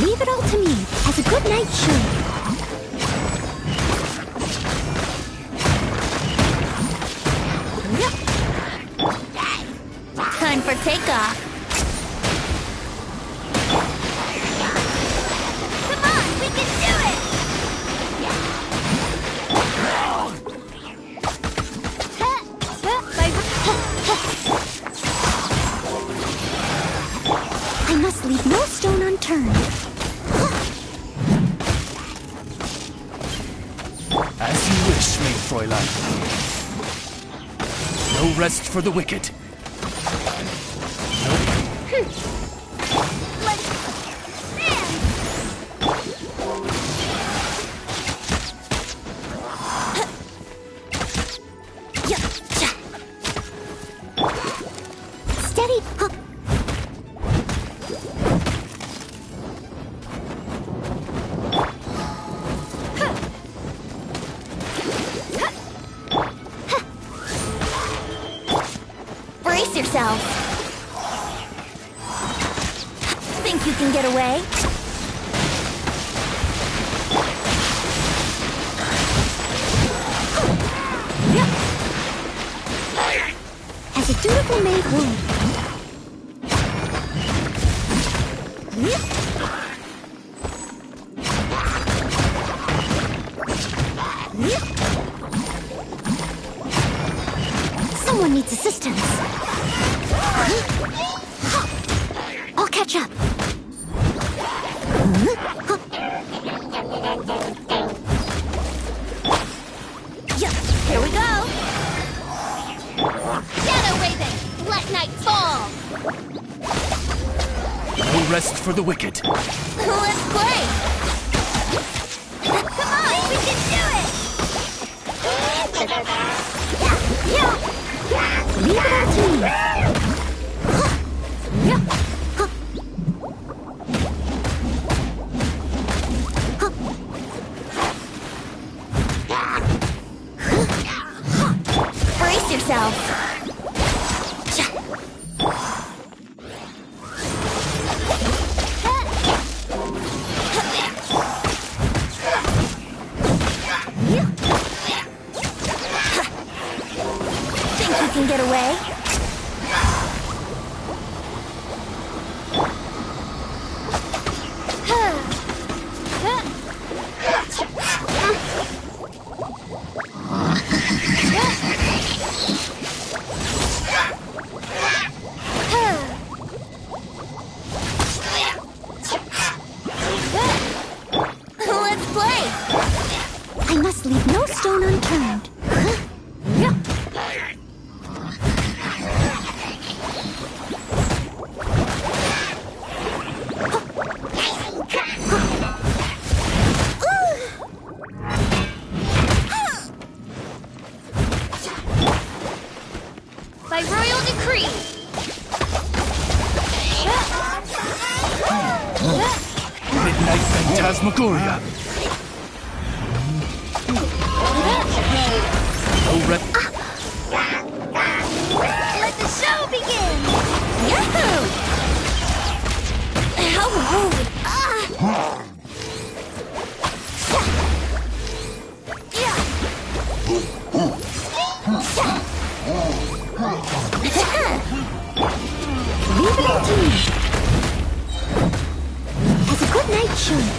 Leave it all to me, as a good knight should. Time for takeoff. Come on, we can do it! I must leave no stone unturned. As you wish, maid Fräulein. No rest for the wicked. Steady. Brace yourself. Think you can get away? As a dutiful maid would. Someone needs assistance. I'll catch up. Here we go. Shadow Raven, let night fall. No rest for the wicked. Let's play. Come on, we can do it. Leave it all to me. Brace yourself. Think you can get away? Let's play! I must leave no stone unturned. By royal decree! Midnight Phantasmagoria. No rest. Let the show begin! Yahoo! How rude! Leave it all to me. As a good knight should.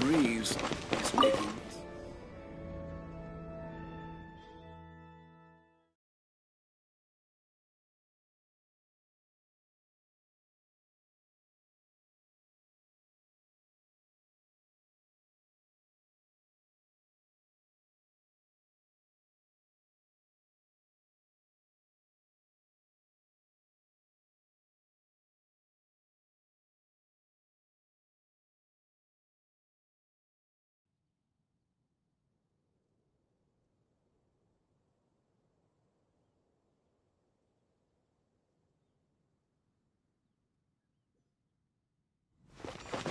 breeze is making.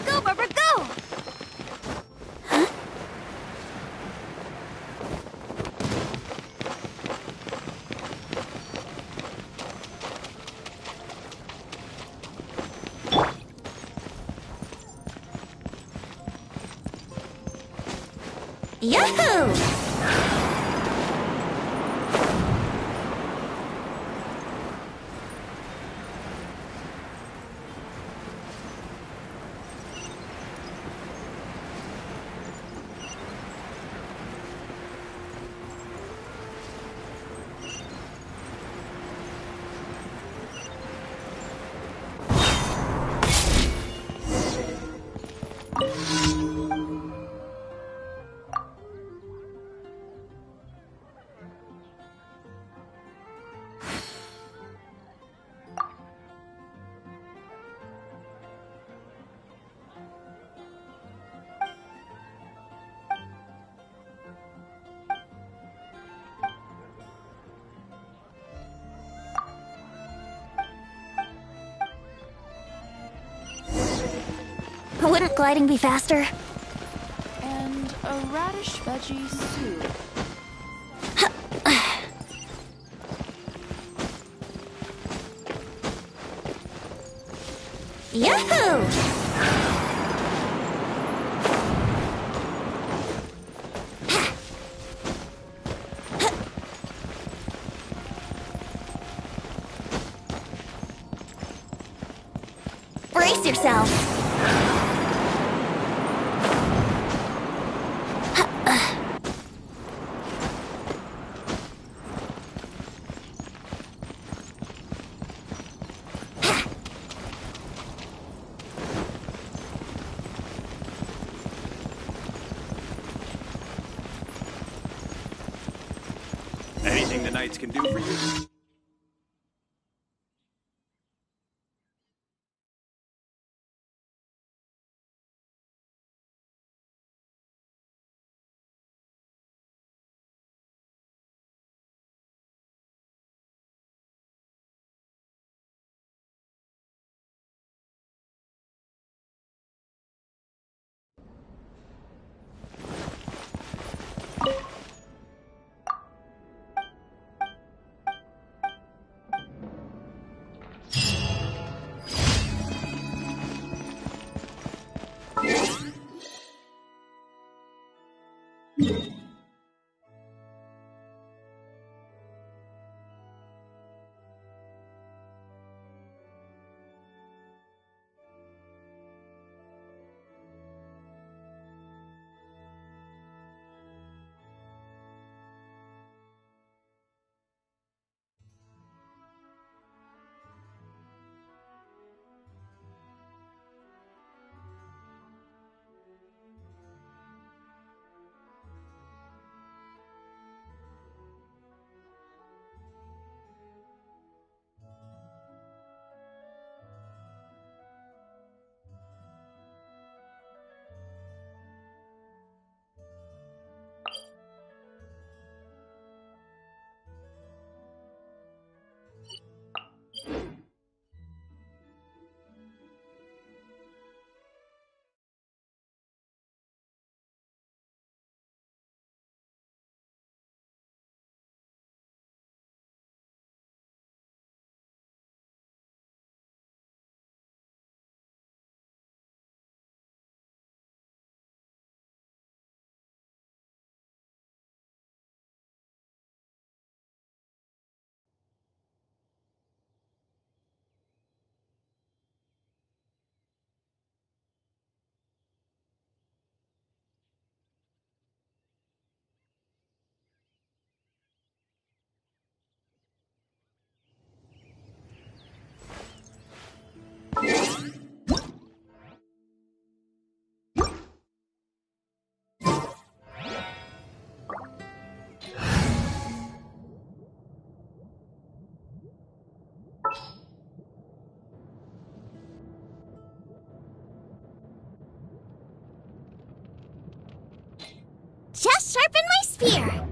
Go, Barbara, go! Huh? Yahoo! gliding be faster? And a radish veggie soup. Yahoo! Brace yourself! Anything the knights can do for you? Just sharpen my spear!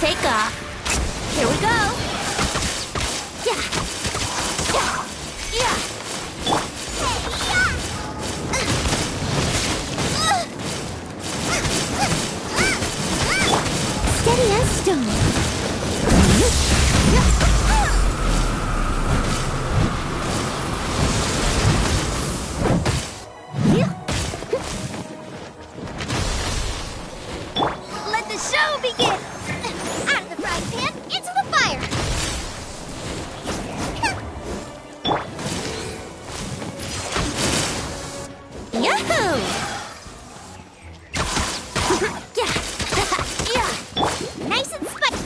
take off. Here we go. Yeah. Yeah. Steady as stone. Let the show begin! Out of the frying pan, into the fire! Yahoo! Yeah! Nice and spicy!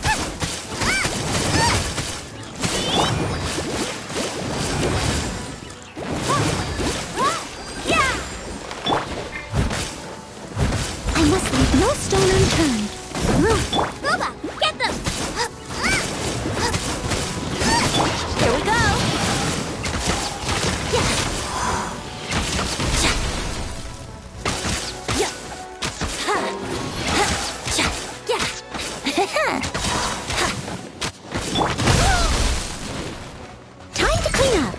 I must leave no stone unturned. Booba, get them! Here we go! Yeah! Yeah! Time to clean up!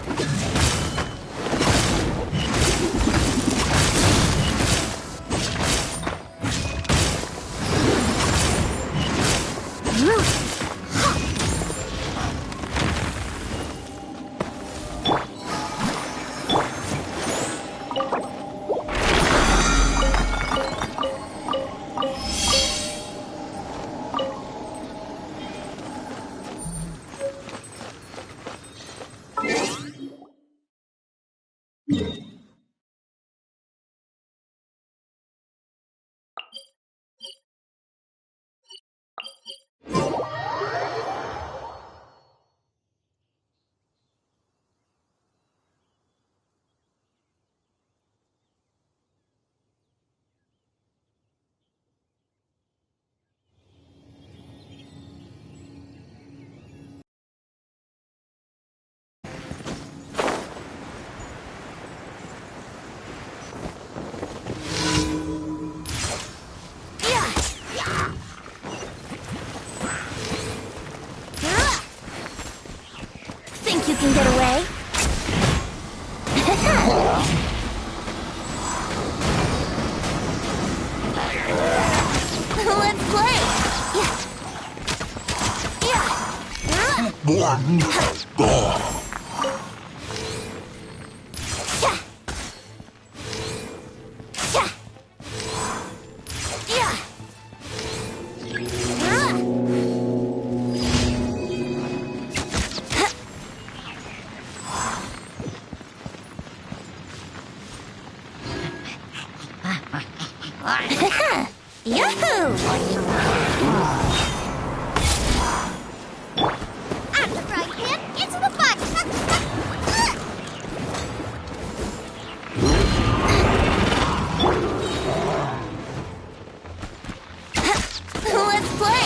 Think you can get away? Let's play! Yeah! Yeah! Yahoo! Out of the frying pan, into the fire! Let's play!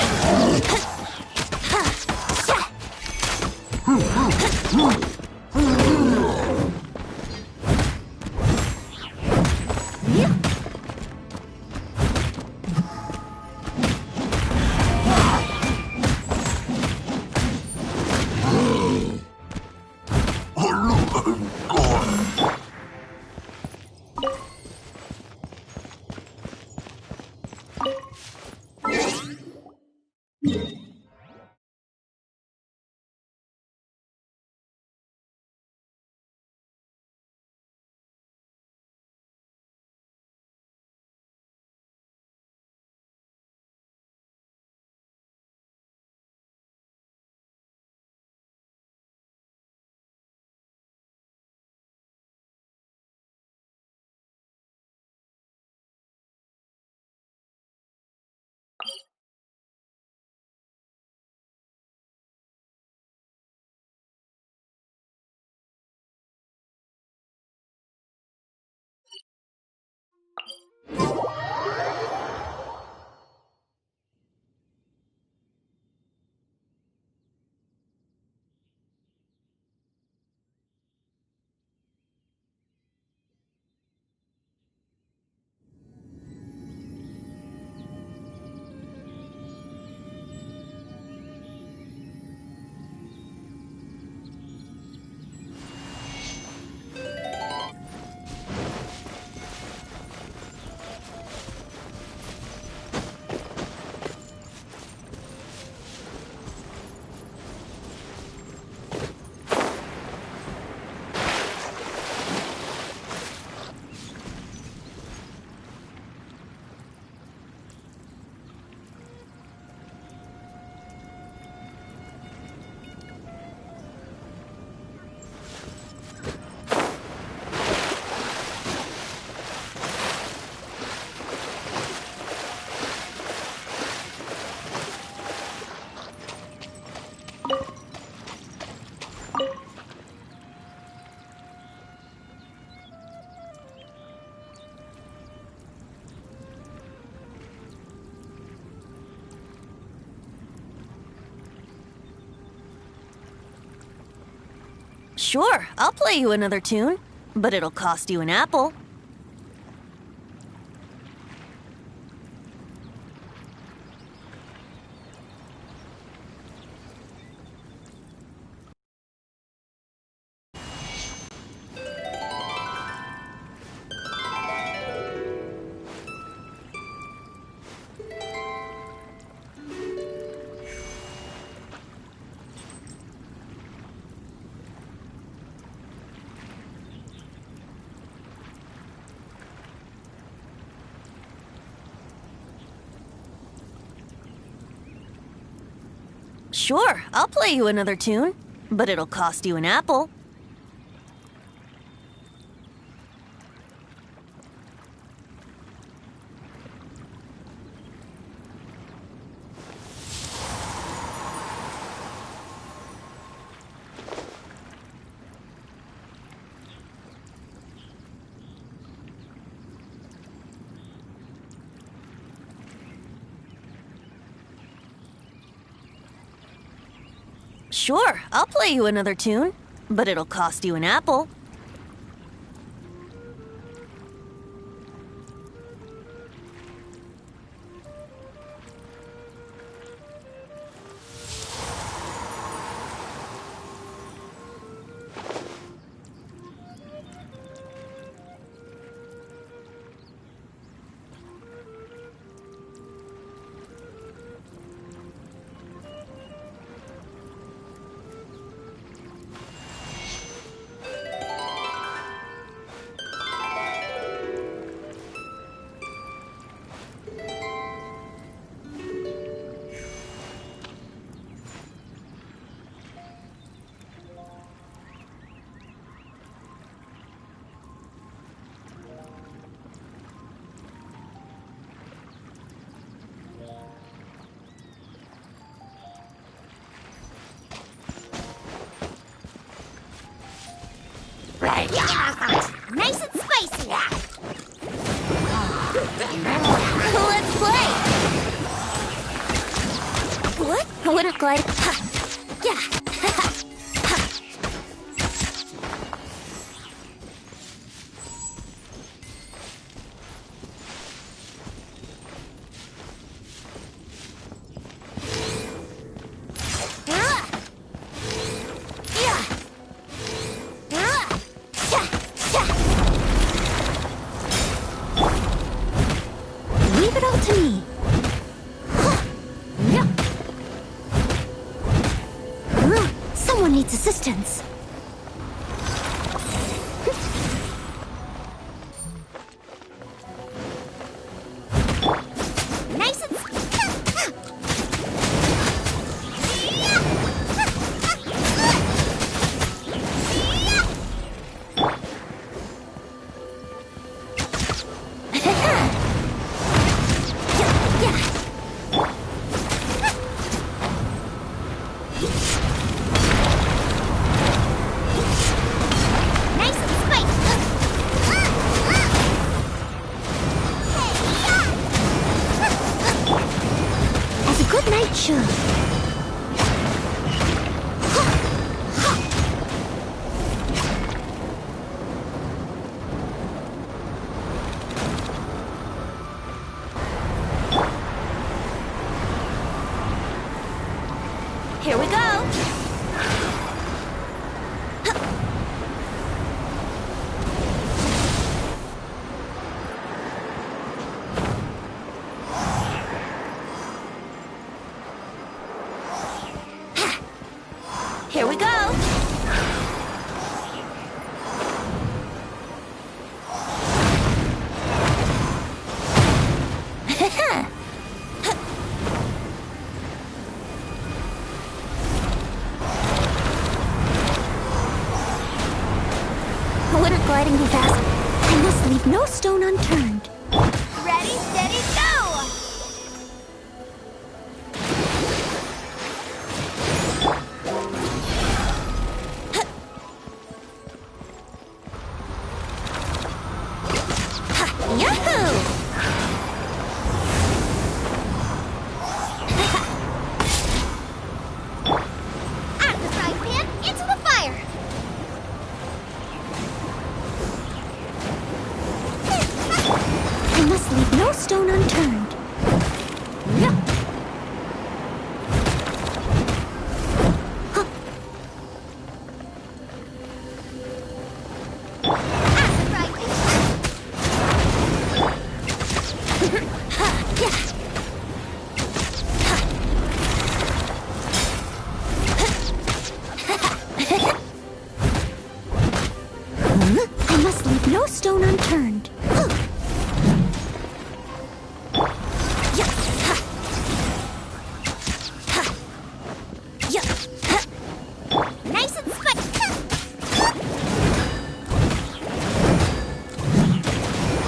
Sure, I'll play you another tune, but it'll cost you an apple. Sure, I'll play you another tune, but it'll cost you an apple. Sure, I'll play you another tune, but it'll cost you an apple. Nice and spicy. Let's play! What? I wouldn't glide. Yeah. Leave it all to me. Someone needs assistance. Nice and nice and spicy. As a good night should. Here we go. Here we go. Wouldn't gliding be fast? I must leave no stone unturned. Ready, steady, go! Yahoo! Out of the frying pan, into the fire! must leave no stone unturned. Yeah. I must leave no stone unturned. Nice and spicy.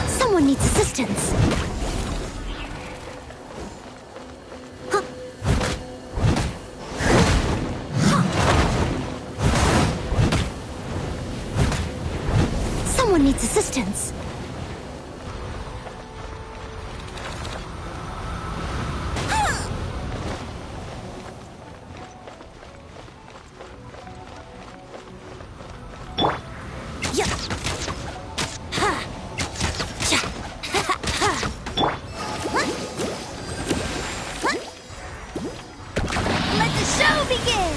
Someone needs assistance. Someone needs assistance. Let the show begin.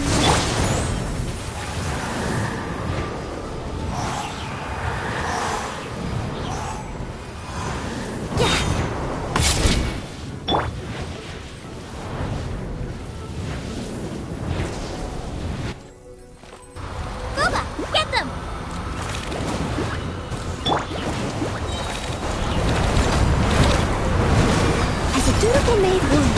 Booba, get them. As a dutiful maid would.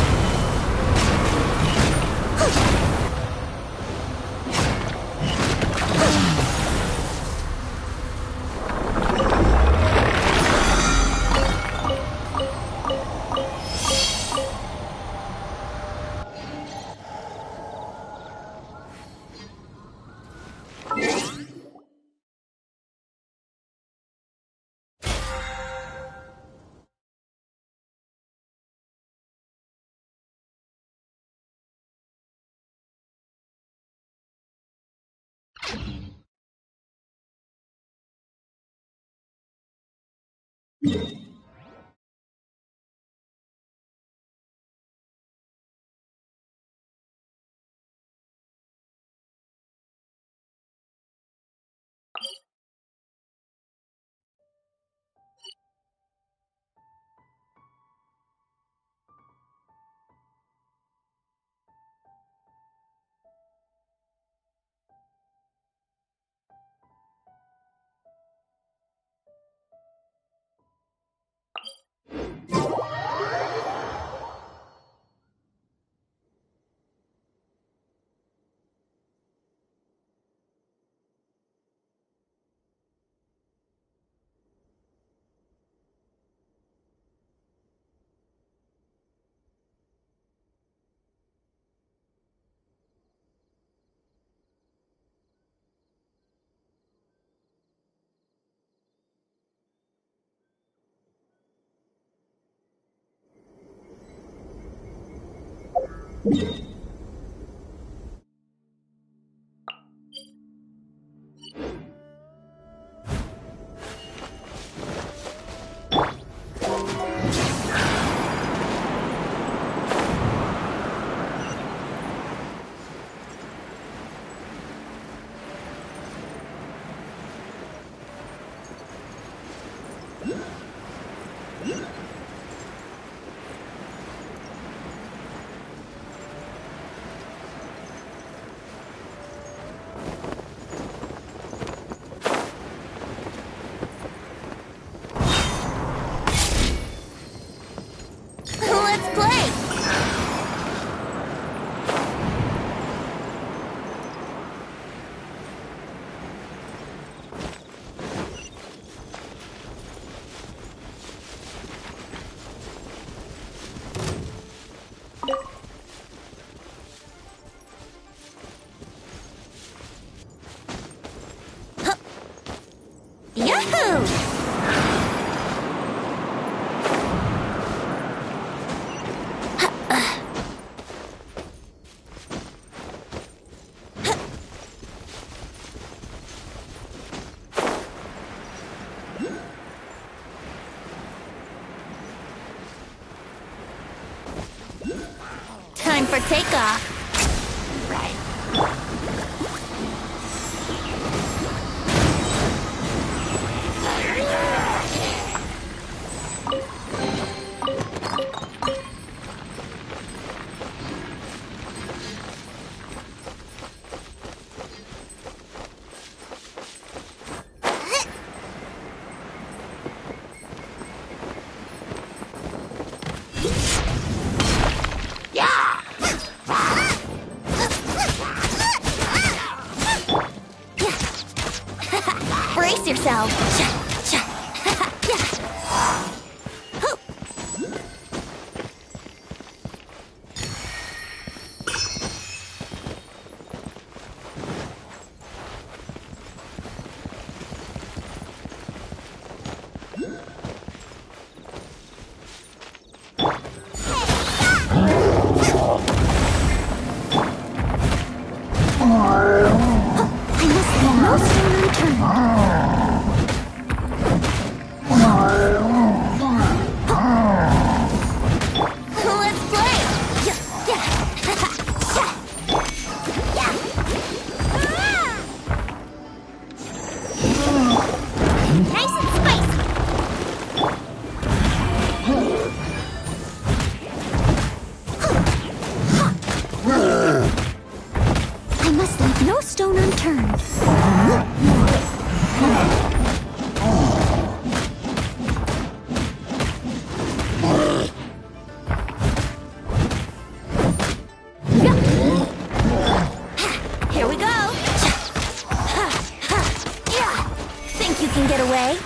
Time for takeoff. Right. Brace yourself. I must leave no stone unturned. Let's play! Nice and spicy! I must leave no stone unturned. Here we go. Think you can get away?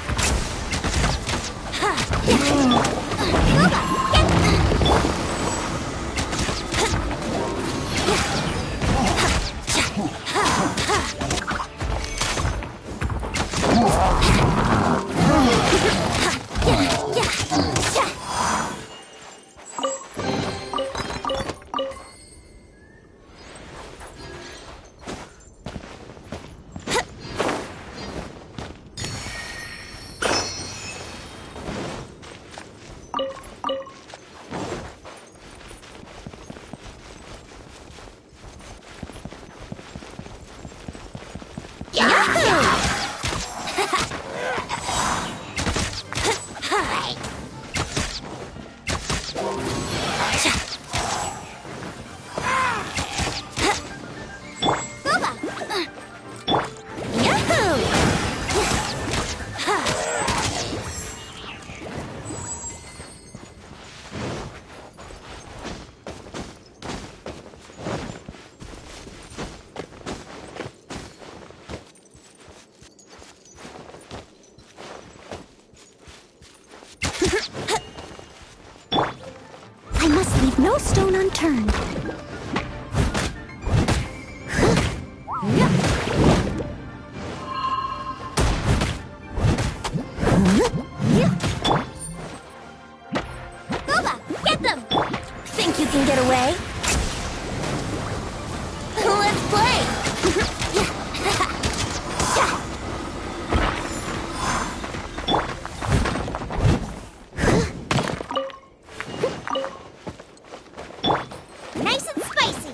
I must leave no stone unturned. Boba, get them! Think you can get away? Let's play! Nice and spicy!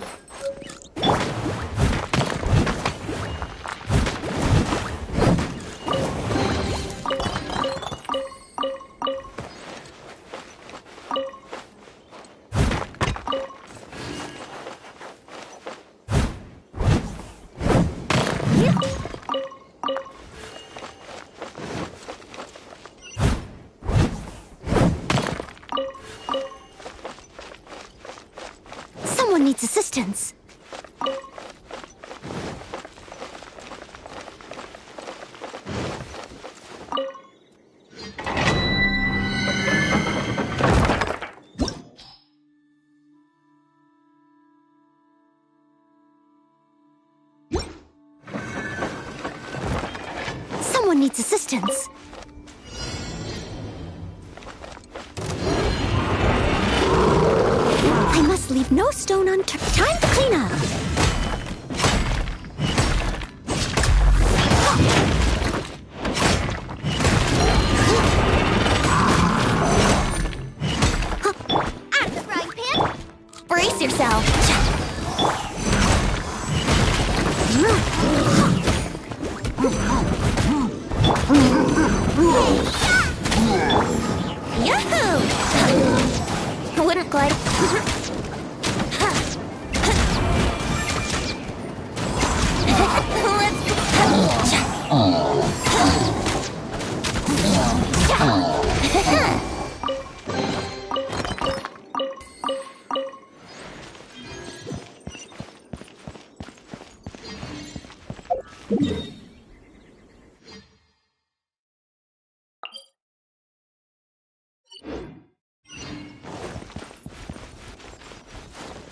Someone needs assistance. Someone needs assistance. I must leave no stone unturned. Time to clean up. Out of the frying pan! Brace yourself. glide.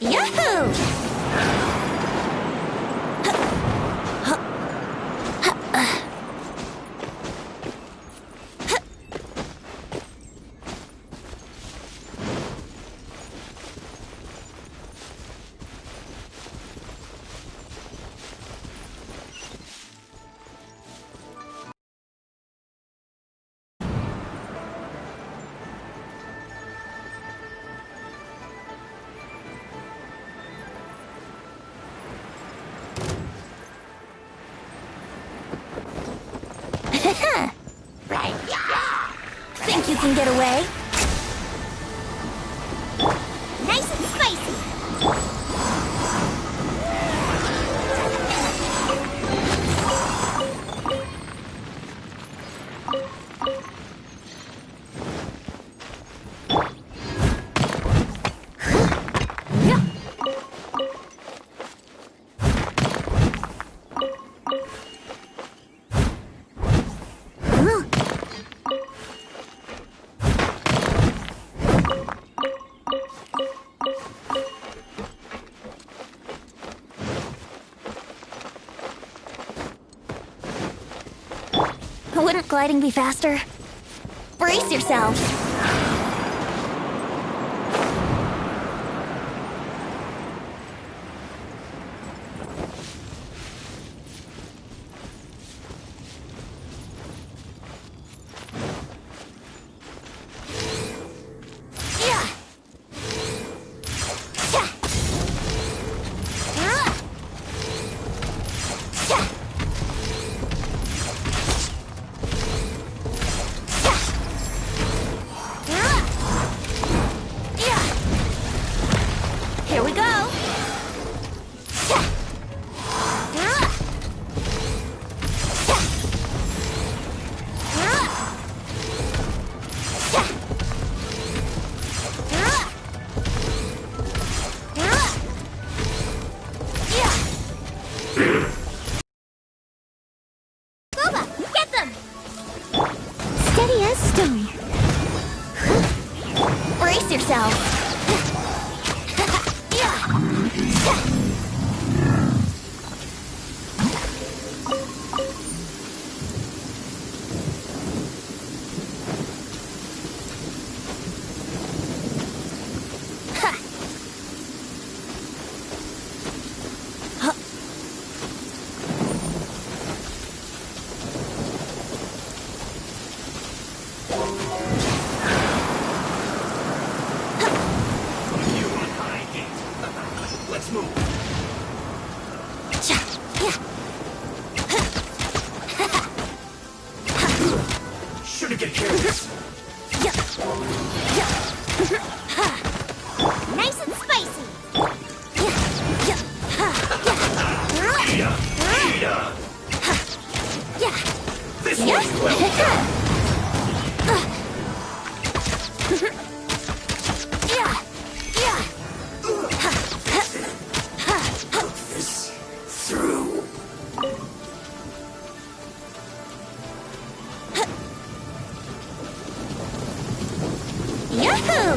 Yahoo! Right. Think you can get away? Nice and spicy. Wouldn't gliding be faster? Brace yourself! Here we go! Boba, get them! Steady as stone. Brace yourself. Let's move. Shouldn't get careless. Nice and spicy. This one's well done. This through. Yahoo!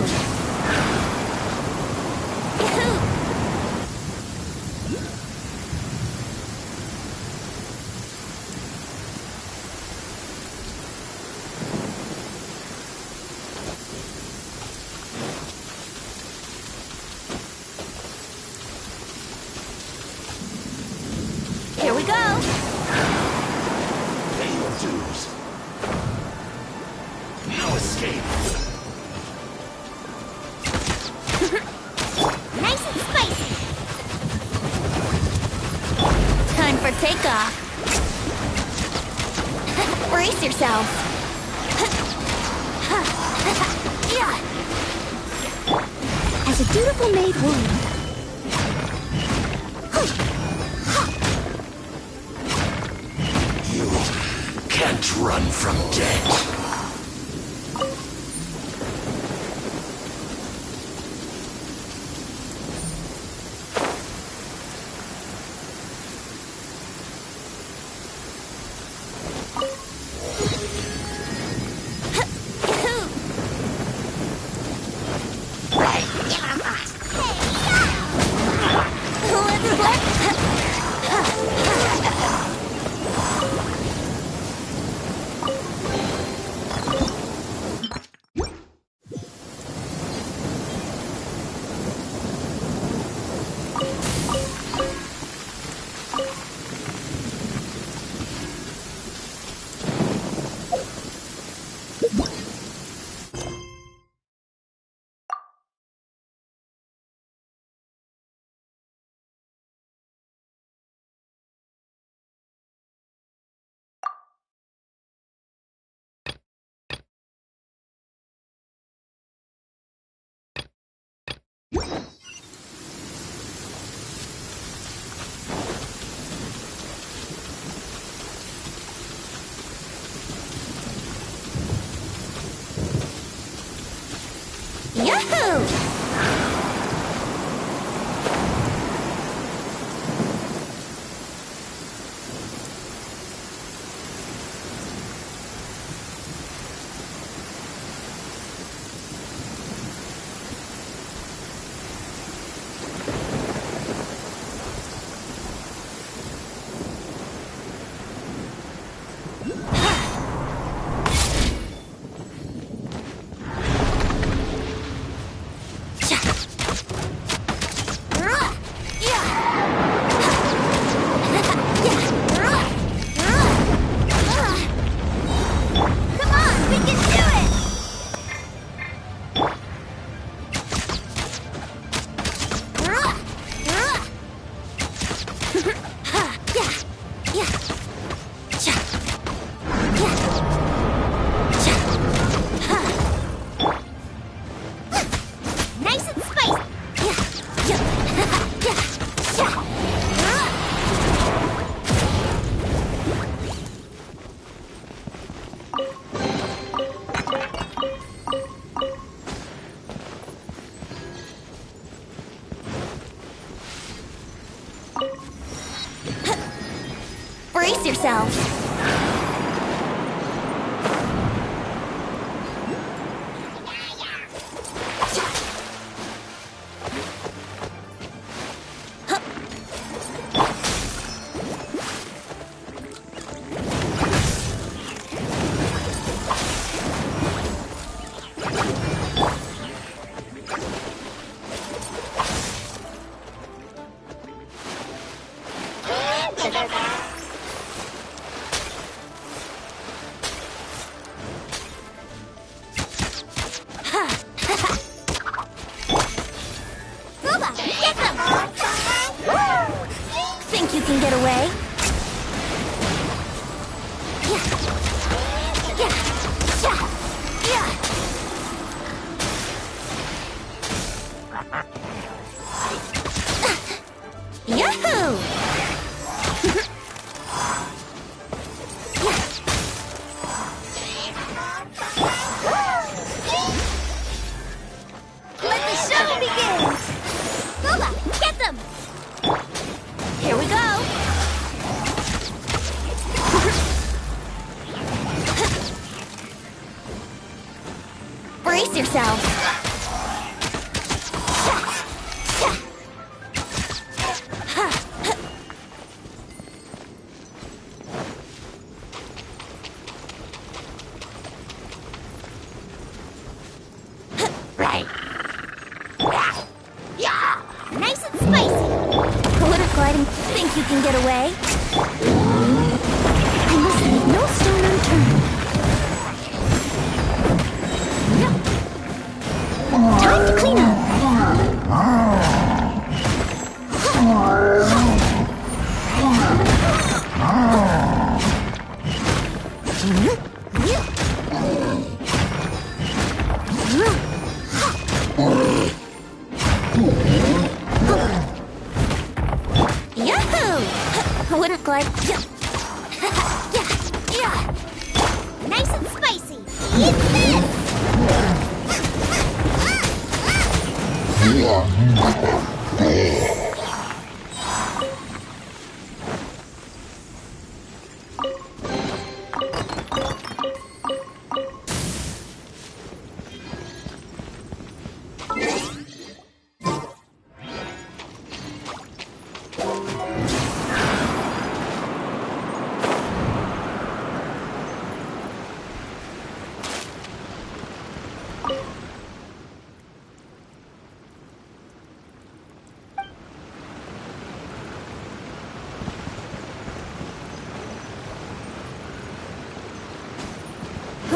Here we go! Pay your dues. No escape. Nice and spicy. Time for takeoff. Brace yourself. dutiful maid would. You can't run from death. Yahoo! Brace yourself. Think you can get away? Yahoo! Let the show begin! Boba, get them! Here we go! Brace yourself! Right. Nice and spicy! Political item, think you can get away? I must leave no stone unturned. Time to clean up.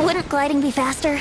Wouldn't gliding be faster?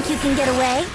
You can get away?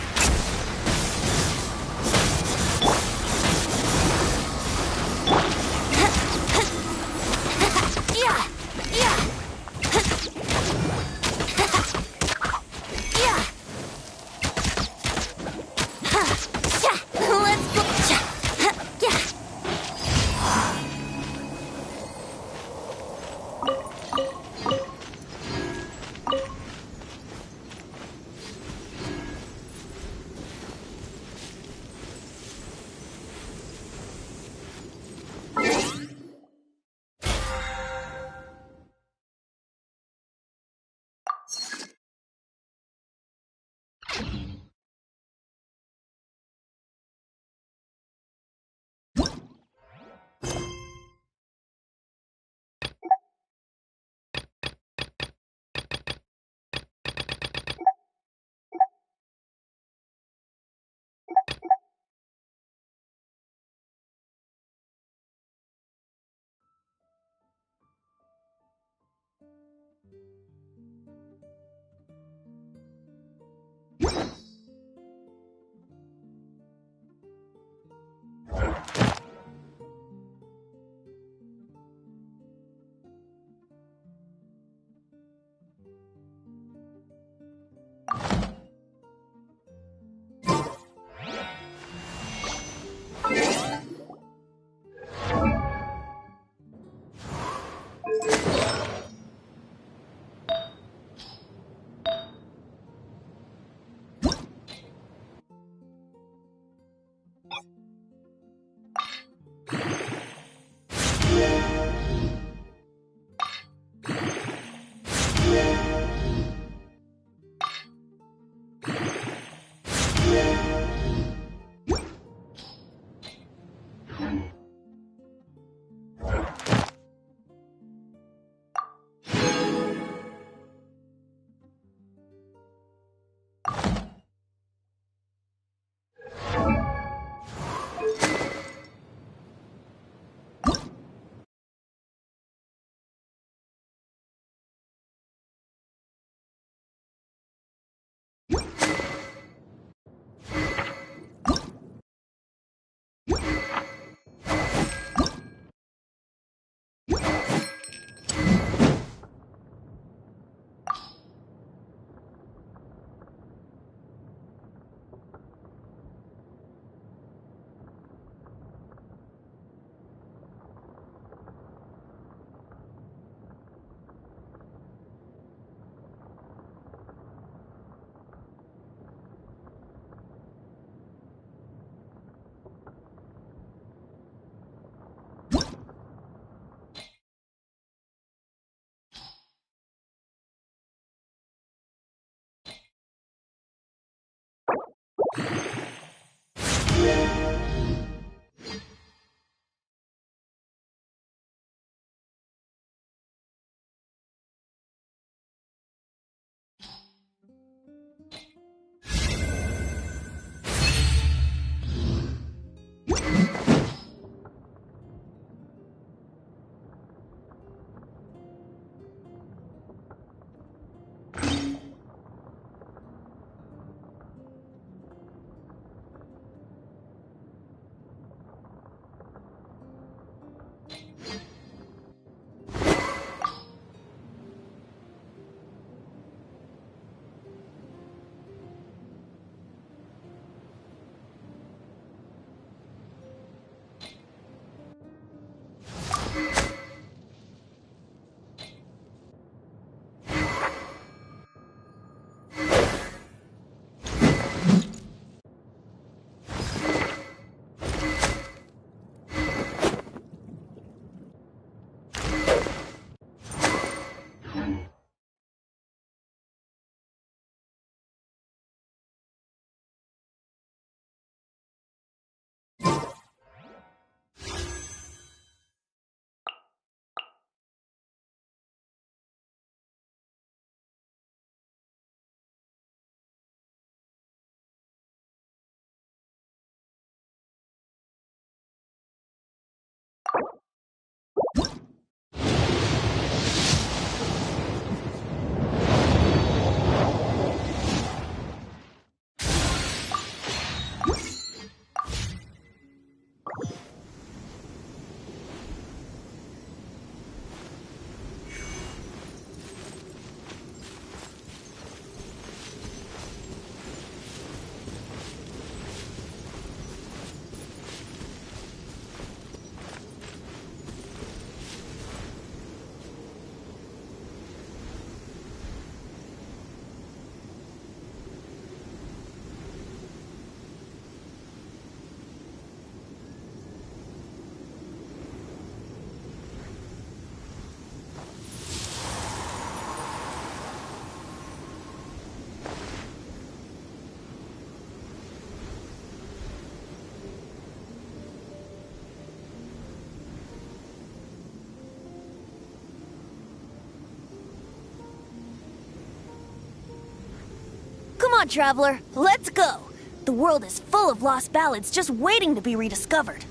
Come on, traveler, let's go. The world is full of lost ballads just waiting to be rediscovered.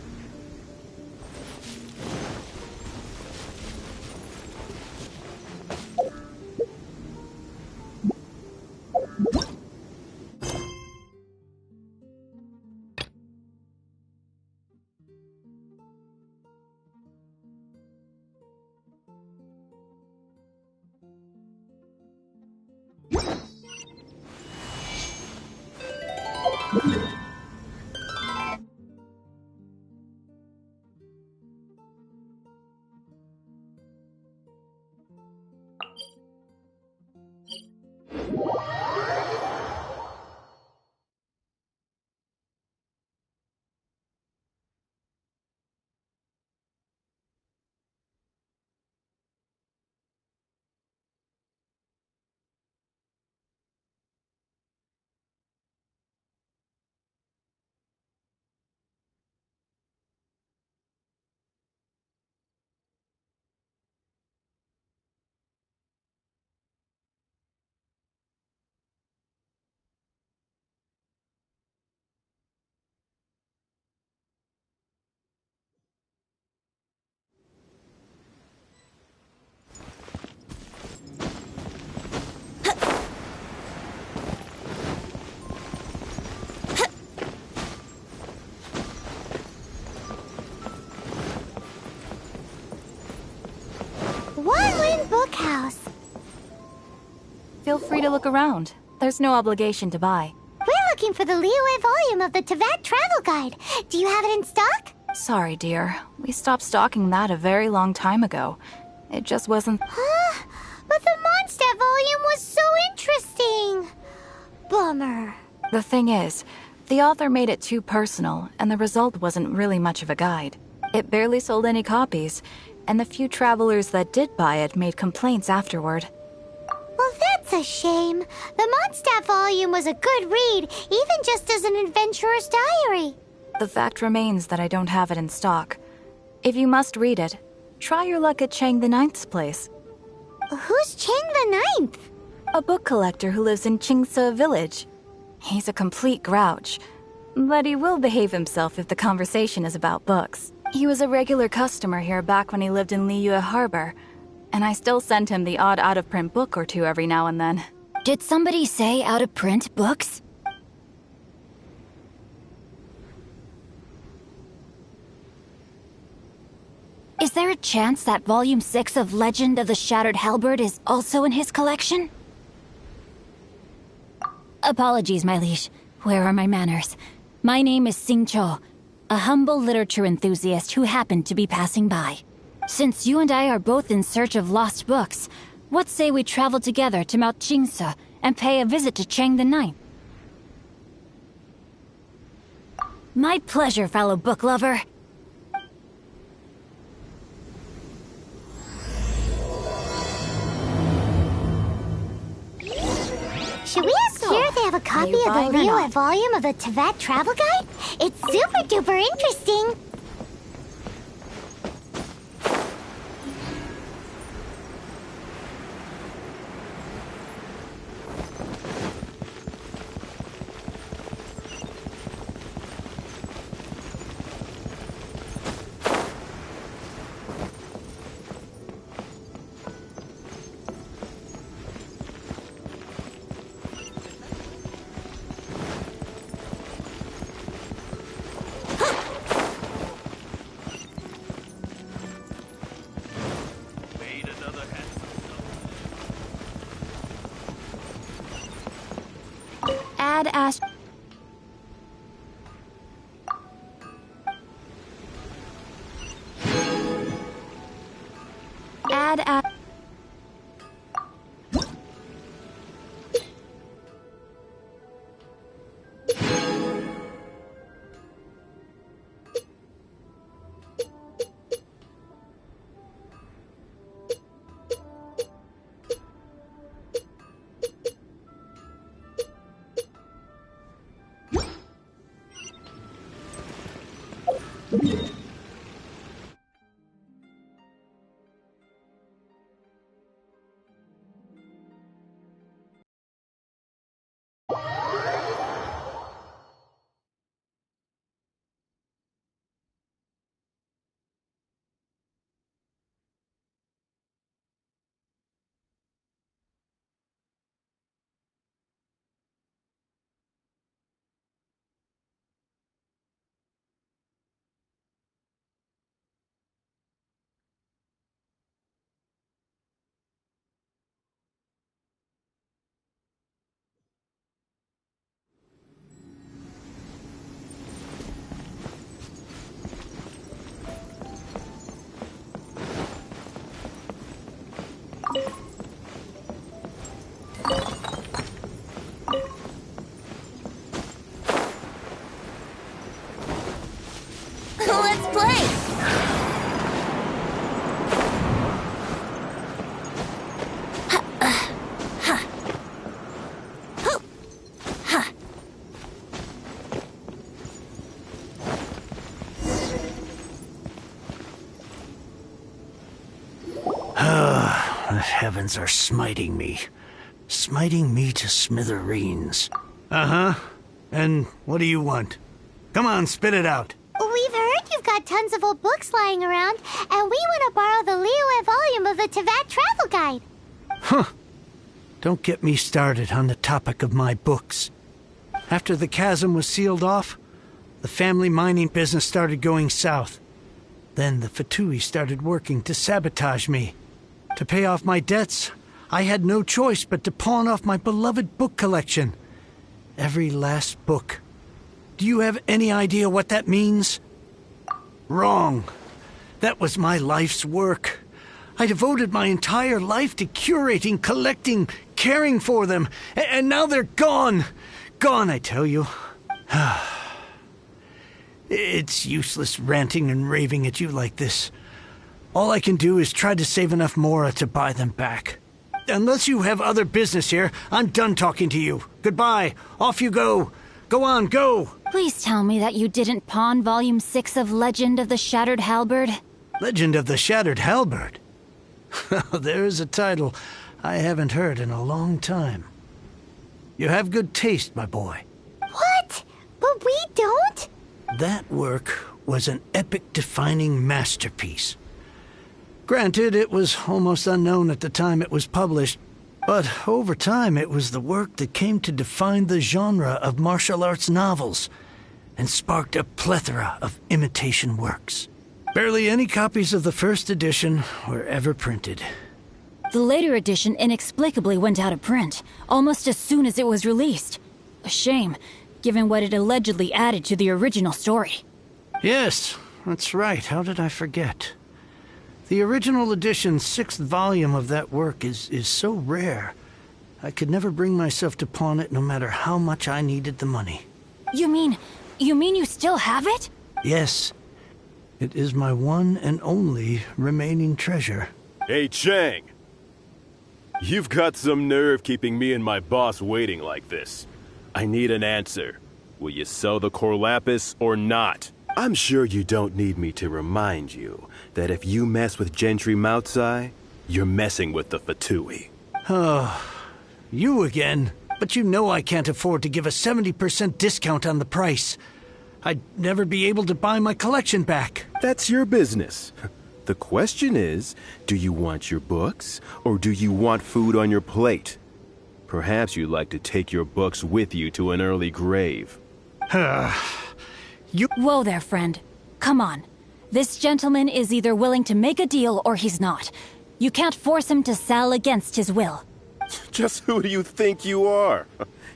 One-Win Bookhouse. Feel free to look around. There's no obligation to buy. We're looking for the Liyue volume of the Teyvat Travel Guide. Do you have it in stock? Sorry, dear. We stopped stocking that a very long time ago. It just wasn't... Huh? But the Mondstadt volume was so interesting. Bummer. The thing is, the author made it too personal, and the result wasn't really much of a guide. It barely sold any copies, and the few travelers that did buy it made complaints afterward. Well, that's a shame. The Mondstadt volume was a good read, even just as an adventurer's diary. The fact remains that I don't have it in stock. If you must read it, try your luck at Chang the Ninth's place. Who's Chang the Ninth? A book collector who lives in Qingce Village. He's a complete grouch, but he will behave himself if the conversation is about books. He was a regular customer here back when he lived in Liyue Harbor, and I still send him the odd out-of-print book or two every now and then. Did somebody say out-of-print books? Is there a chance that Volume 6 of Legend of the Shattered Halberd is also in his collection? Apologies, my liege. Where are my manners? My name is Sing Cho, a humble literature enthusiast who happened to be passing by. Since you and I are both in search of lost books, what say we travel together to Mount Qingce and pay a visit to Chang the Ninth? My pleasure, fellow book lover. Should we ask here if they have a copy of the Liyue volume of the Teyvat Travel Guide? It's super duper interesting. heavens are smiting me. Smiting me to smithereens. Uh-huh. And what do you want? Come on, spit it out. We've heard you've got tons of old books lying around, and we want to borrow the Liyue volume of the Teyvat Travel Guide. Huh. Don't get me started on the topic of my books. After the chasm was sealed off, the family mining business started going south. Then the Fatui started working to sabotage me. To pay off my debts, I had no choice but to pawn off my beloved book collection. Every last book. Do you have any idea what that means? Wrong. That was my life's work. I devoted my entire life to curating, collecting, caring for them, and now they're gone. Gone, I tell you. It's useless ranting and raving at you like this. All I can do is try to save enough Mora to buy them back. Unless you have other business here, I'm done talking to you. Goodbye. Off you go. Go on, go. Please tell me that you didn't pawn Volume 6 of Legend of the Shattered Halberd. Legend of the Shattered Halberd? There's a title I haven't heard in a long time. You have good taste, my boy. What? But we don't? That work was an epic-defining masterpiece. Granted, it was almost unknown at the time it was published, but over time it was the work that came to define the genre of martial arts novels and sparked a plethora of imitation works. Barely any copies of the first edition were ever printed. The later edition inexplicably went out of print, almost as soon as it was released. A shame, given what it allegedly added to the original story. Yes, that's right. How did I forget? The original edition's 6th volume of that work is so rare, I could never bring myself to pawn it no matter how much I needed the money. You mean you still have it? Yes. It is my one and only remaining treasure. Hey, Chang! You've got some nerve keeping me and my boss waiting like this. I need an answer. Will you sell the core lapis or not? I'm sure you don't need me to remind you that if you mess with Gentry Moutsai, you're messing with the Fatui. Oh, you again. But you know I can't afford to give a 70% discount on the price. I'd never be able to buy my collection back. That's your business. The question is, do you want your books, or do you want food on your plate? Perhaps you'd like to take your books with you to an early grave. Whoa there, friend. Come on. This gentleman is either willing to make a deal or he's not. You can't force him to sell against his will. Just who do you think you are?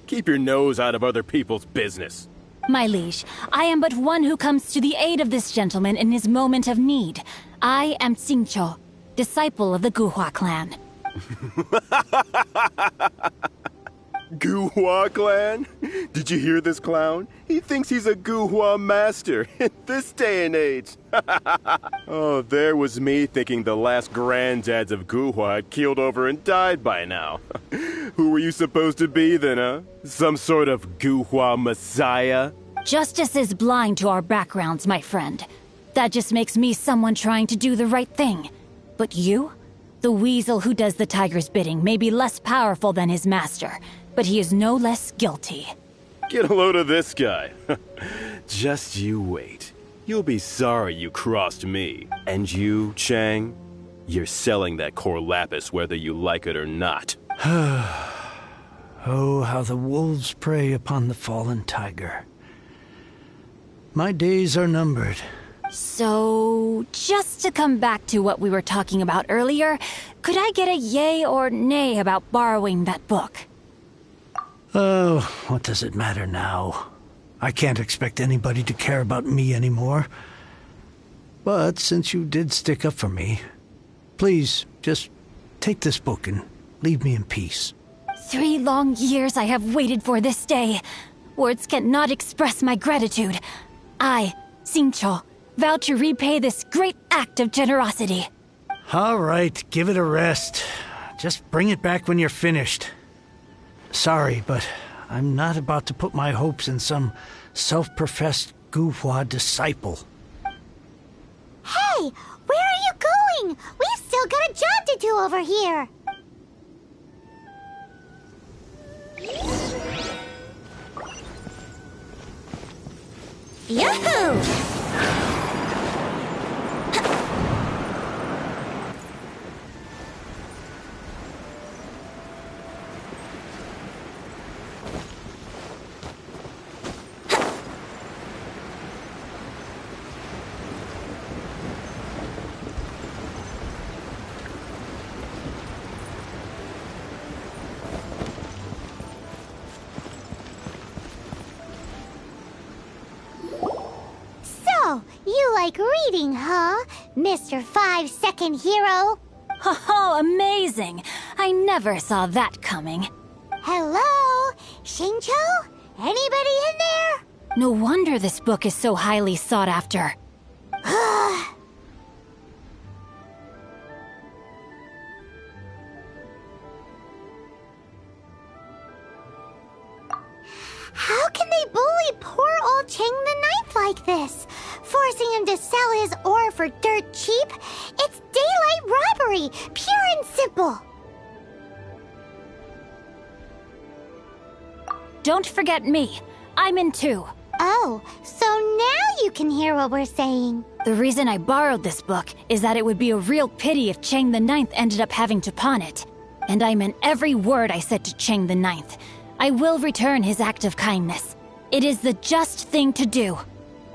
Keep your nose out of other people's business. My liege, I am but one who comes to the aid of this gentleman in his moment of need. I am Xingqiu, disciple of the Guhua clan. Guhua clan? Did you hear this clown? He thinks he's a Guhua master in this day and age. Oh, there was me thinking the last granddads of Guhua had keeled over and died by now. Who were you supposed to be then, huh? Some sort of Guhua messiah? Justice is blind to our backgrounds, my friend. That just makes me someone trying to do the right thing. But you? The weasel who does the tiger's bidding may be less powerful than his master, but he is no less guilty. Get a load of this guy. Just you wait. You'll be sorry you crossed me. And you, Chang, you're selling that core lapis whether you like it or not. Oh, how the wolves prey upon the fallen tiger. My days are numbered. So, just to come back to what we were talking about earlier, could I get a yay or nay about borrowing that book? Oh, what does it matter now? I can't expect anybody to care about me anymore. But since you did stick up for me, please, just take this book and leave me in peace. 3 long years I have waited for this day. Words cannot express my gratitude. I, Xingqiu, vow to repay this great act of generosity. All right, give it a rest. Just bring it back when you're finished. Sorry, but I'm not about to put my hopes in some self-professed Guhua disciple. Hey, where are you going? We still still got a job to do over here. Yahoo! You like reading, huh, Mr. 5-second hero? Oh, amazing! I never saw that coming. Hello? Xingqiu? Anybody in there? No wonder this book is so highly sought after. How can they bully poor old Cheng the Ninth like this? Forcing him to sell his ore for dirt cheap? It's daylight robbery, pure and simple. Don't forget me. I'm in too. Oh, so now you can hear what we're saying. The reason I borrowed this book is that it would be a real pity if Cheng the Ninth ended up having to pawn it. And I meant every word I said to Cheng the Ninth. I will return his act of kindness. It is the just thing to do.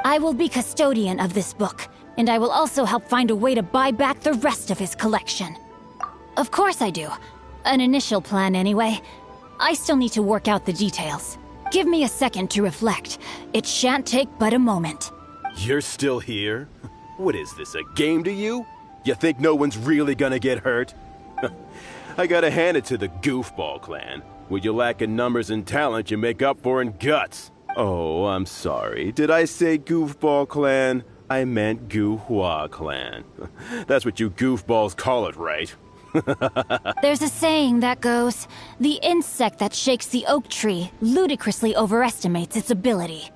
I will be custodian of this book, and I will also help find a way to buy back the rest of his collection. Of course I do. An initial plan anyway. I still need to work out the details. Give me a second to reflect. It shan't take but a moment. You're still here? What is this, a game to you? You think no one's really gonna get hurt? I gotta hand it to the Goofball clan. What you lack in numbers and talent, you make up for in guts. Oh, I'm sorry. Did I say Goofball clan? I meant Guhua clan. That's what you goofballs call it, right? There's a saying that goes, the insect that shakes the oak tree ludicrously overestimates its ability.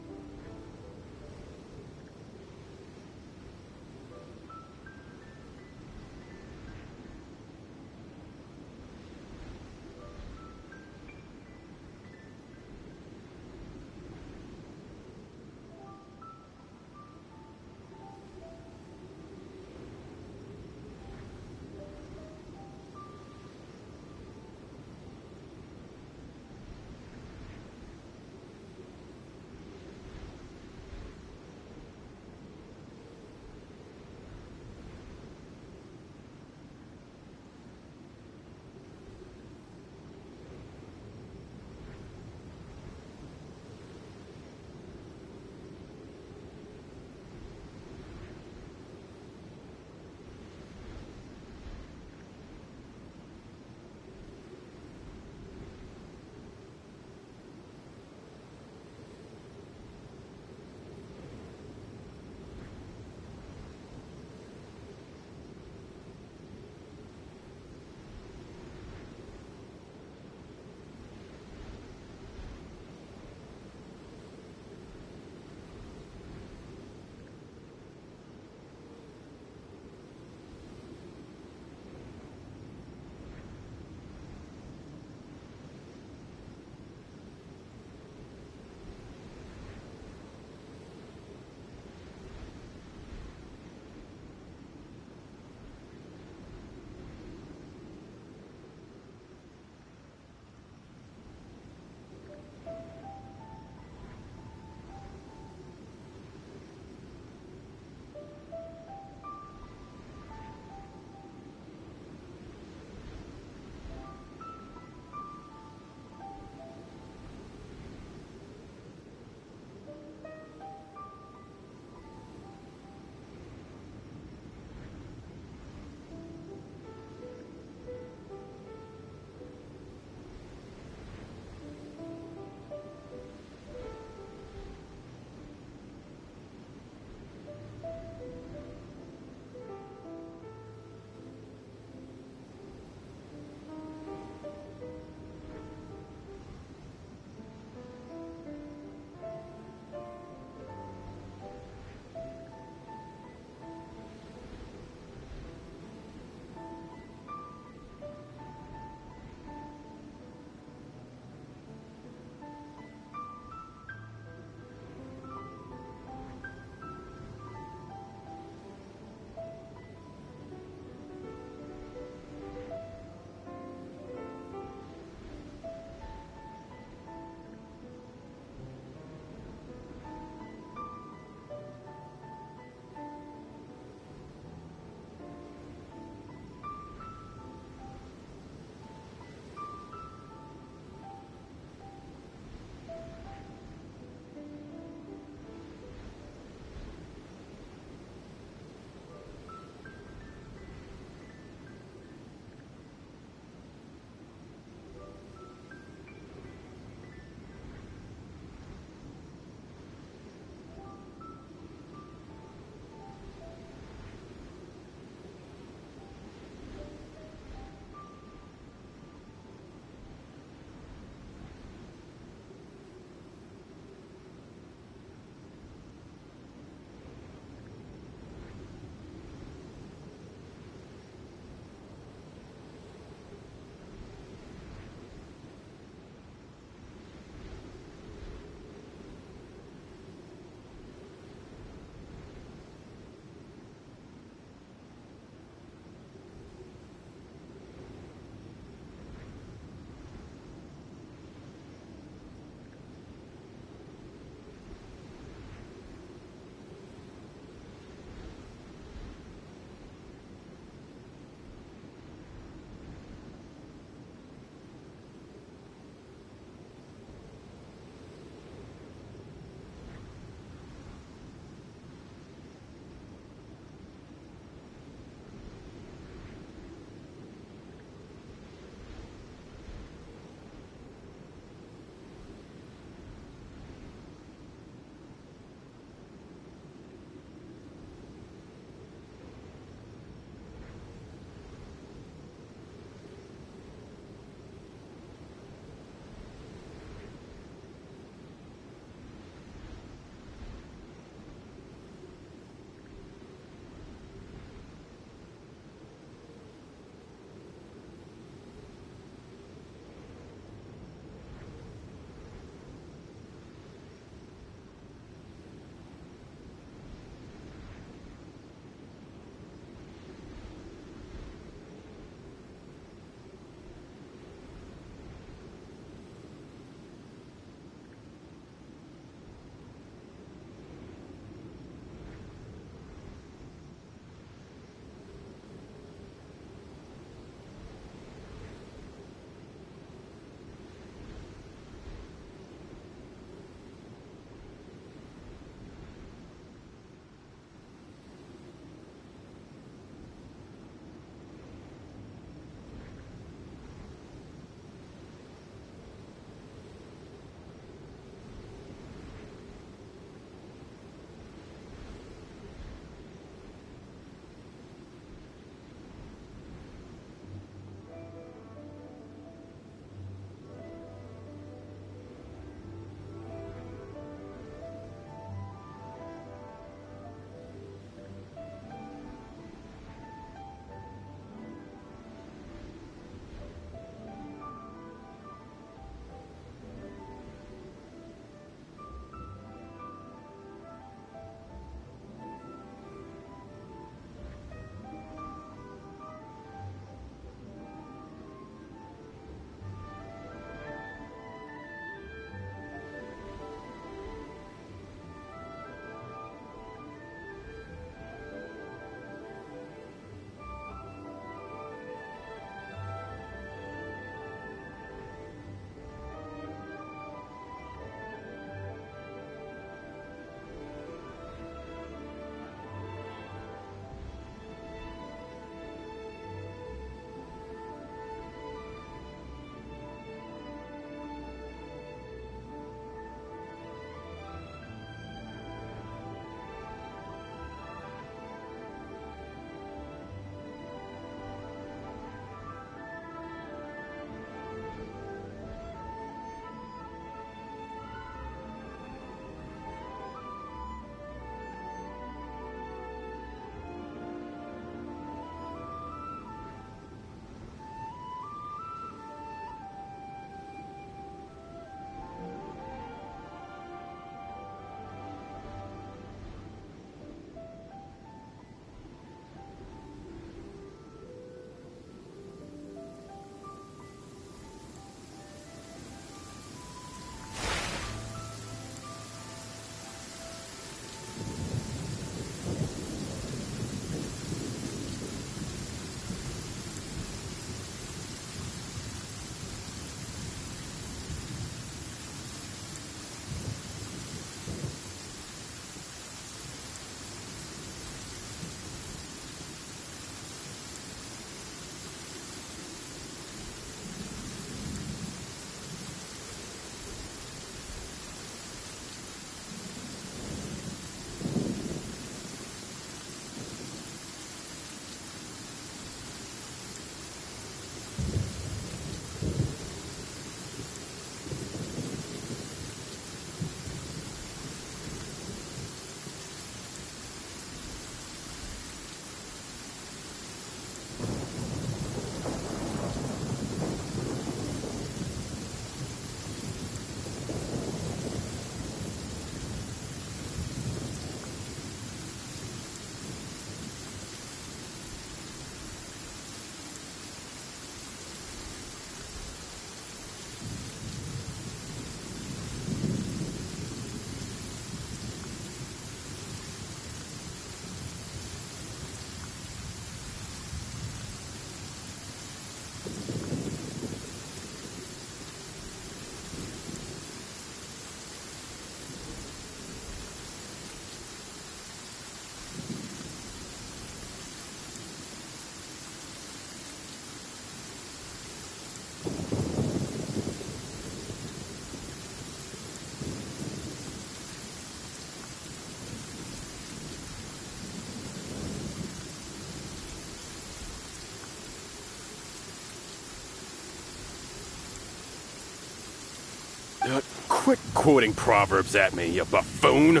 Quit quoting proverbs at me, you buffoon!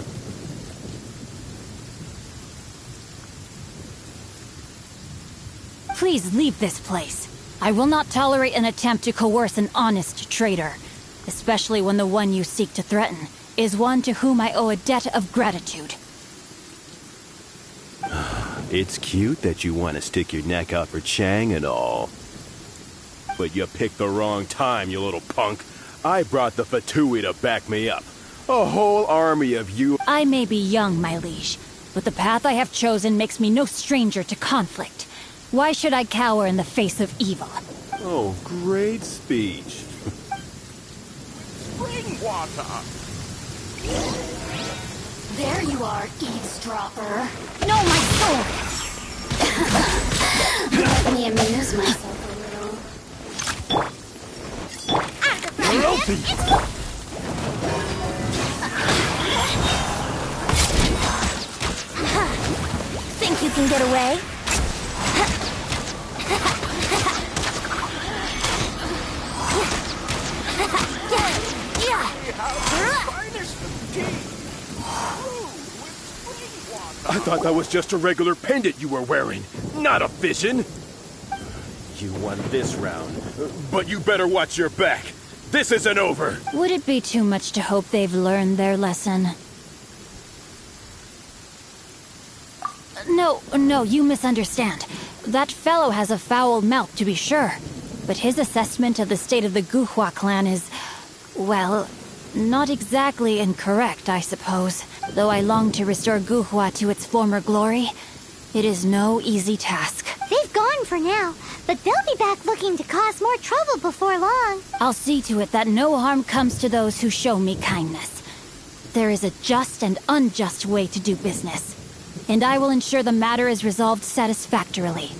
Please leave this place. I will not tolerate an attempt to coerce an honest trader, especially when the one you seek to threaten is one to whom I owe a debt of gratitude. It's cute that you want to stick your neck out for Chang and all. But you picked the wrong time, you little punk. I brought the Fatui to back me up. A whole army of you. I may be young, my liege, but the path I have chosen makes me no stranger to conflict. Why should I cower in the face of evil? Oh, great speech. Spring water! There you are, eavesdropper. No, my sword! Let me amuse myself a little. You're open! Think you can get away? I thought that was just a regular pendant you were wearing, not a vision. You won this round, but you better watch your back. This isn't over. Would it be too much to hope they've learned their lesson? No, you misunderstand. That fellow has a foul mouth, to be sure. But his assessment of the state of the Guhua clan is, well, not exactly incorrect, I suppose. Though I long to restore Guhua to its former glory, it is no easy task. They've gone for now, but they'll be back looking to cause more trouble before long. I'll see to it that no harm comes to those who show me kindness. There is a just and unjust way to do business, and I will ensure the matter is resolved satisfactorily.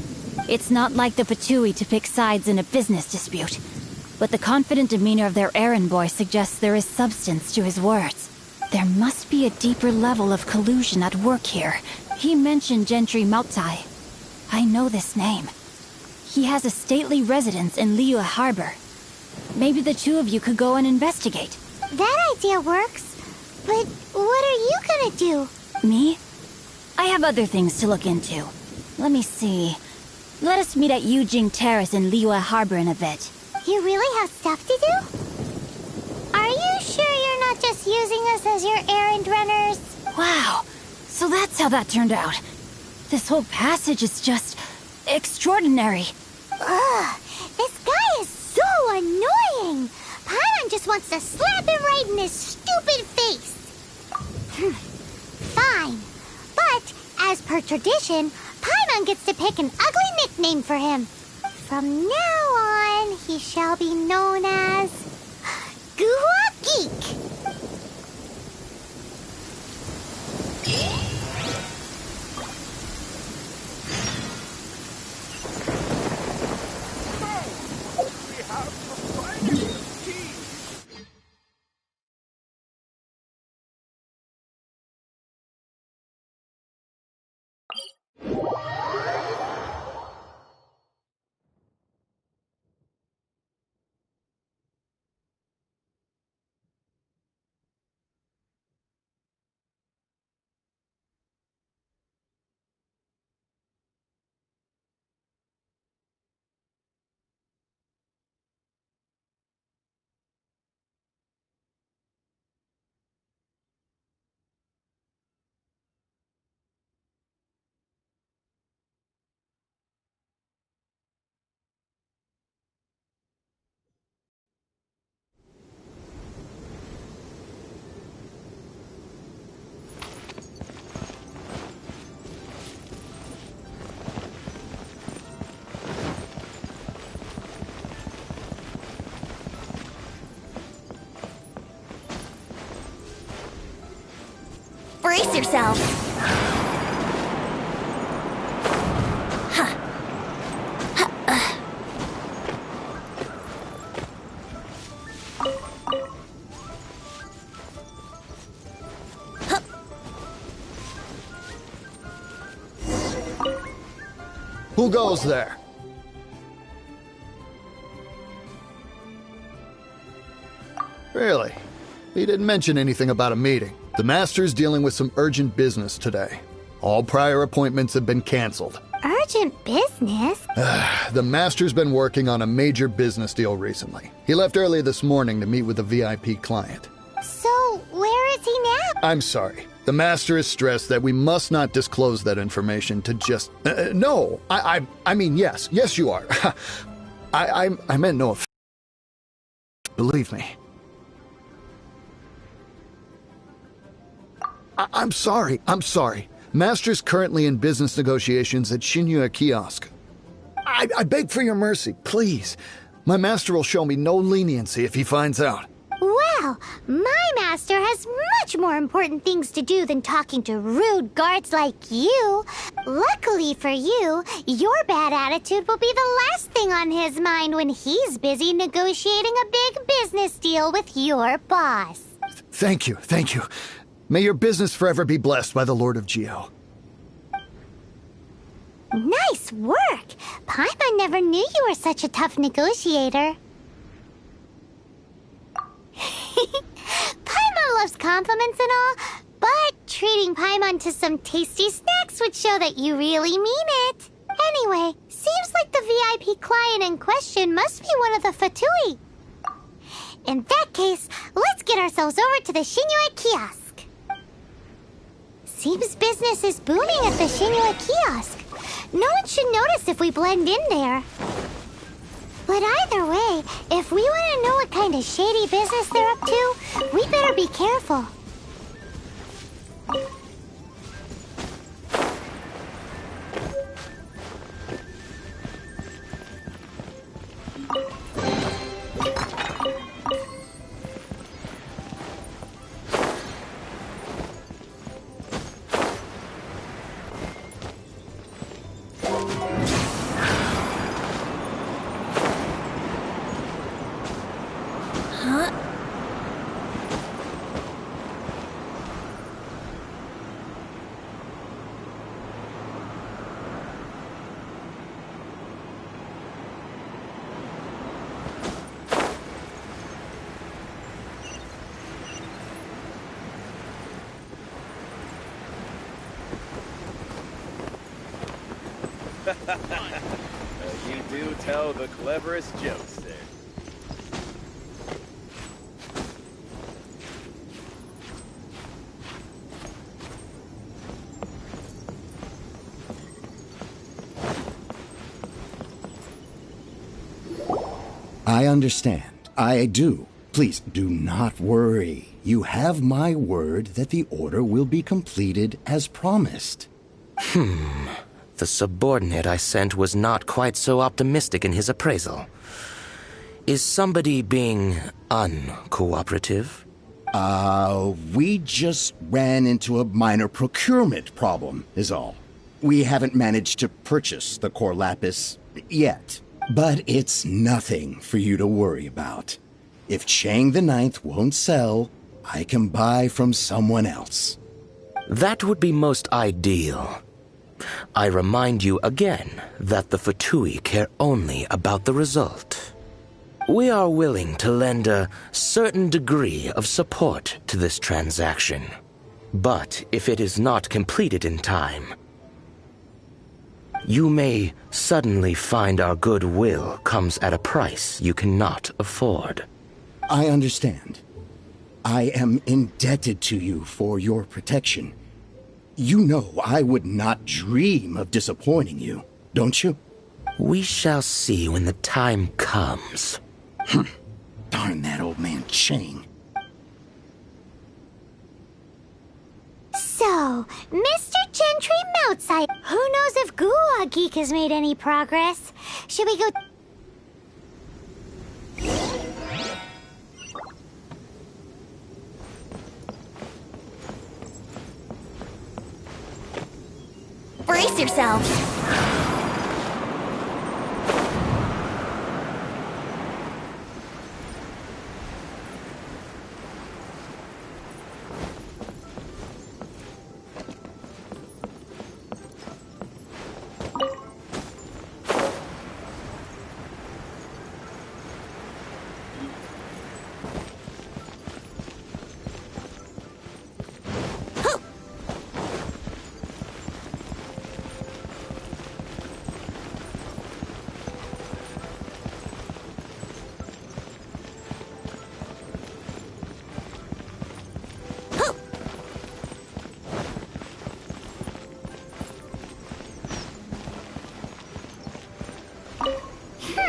It's not like the Fatui to pick sides in a business dispute, but the confident demeanor of their errand boy suggests there is substance to his words. There must be a deeper level of collusion at work here. He mentioned Gentry Mautai. I know this name. He has a stately residence in Liyue Harbor. Maybe the two of you could go and investigate. That idea works. But what are you gonna do? Me? I have other things to look into. Let me see. Let us meet at Yujing Terrace in Liyue Harbor in a bit. You really have stuff to do? Are you sure you're not just using us as your errand runners? Wow. So that's how that turned out. This whole passage is just extraordinary. Ugh, this guy is so annoying. Paimon just wants to slap him right in his stupid face. Fine. But, as per tradition, Paimon gets to pick an ugly nickname for him. From now on, he shall be known as Guhua Geek. Brace yourself. Who goes there? Really? He didn't mention anything about a meeting. The Master's dealing with some urgent business today. All prior appointments have been canceled. Urgent business? The Master's been working on a major business deal recently. He left early this morning to meet with a VIP client. So, where is he now? I'm sorry. The Master is stressed that we must not disclose that information to just... no, I mean, yes. Yes, you are. I meant no offense. Believe me. I'm sorry. Master's currently in business negotiations at Shinya Kiosk. I beg for your mercy, please. My master will show me no leniency if he finds out. Well, my master has much more important things to do than talking to rude guards like you. Luckily for you, your bad attitude will be the last thing on his mind when he's busy negotiating a big business deal with your boss. Thank you. May your business forever be blessed by the Lord of Geo. Nice work! Paimon never knew you were such a tough negotiator. Paimon loves compliments and all, but treating Paimon to some tasty snacks would show that you really mean it. Anyway, seems like the VIP client in question must be one of the Fatui. In that case, let's get ourselves over to the Shinue Kiosk. Seems business is booming at the Shinue Kiosk. No one should notice if we blend in there. But either way, if we want to know what kind of shady business they're up to, we better be careful. You do tell the cleverest jokes there. I understand. I do. Please do not worry. You have my word that the order will be completed as promised. The subordinate I sent was not quite so optimistic in his appraisal. Is somebody being uncooperative? We just ran into a minor procurement problem, is all. We haven't managed to purchase the core lapis yet. But it's nothing for you to worry about. If Chang the Ninth won't sell, I can buy from someone else. That would be most ideal. I remind you again that the Fatui care only about the result. We are willing to lend a certain degree of support to this transaction. But if it is not completed in time, you may suddenly find our goodwill comes at a price you cannot afford. I understand. I am indebted to you for your protection. You know I would not dream of disappointing you, don't you? We shall see when the time comes. Darn that old man Chang. So, Mr. Gentry Moutside, who knows if Guhua Geek has made any progress? Should we go... Brace yourselves.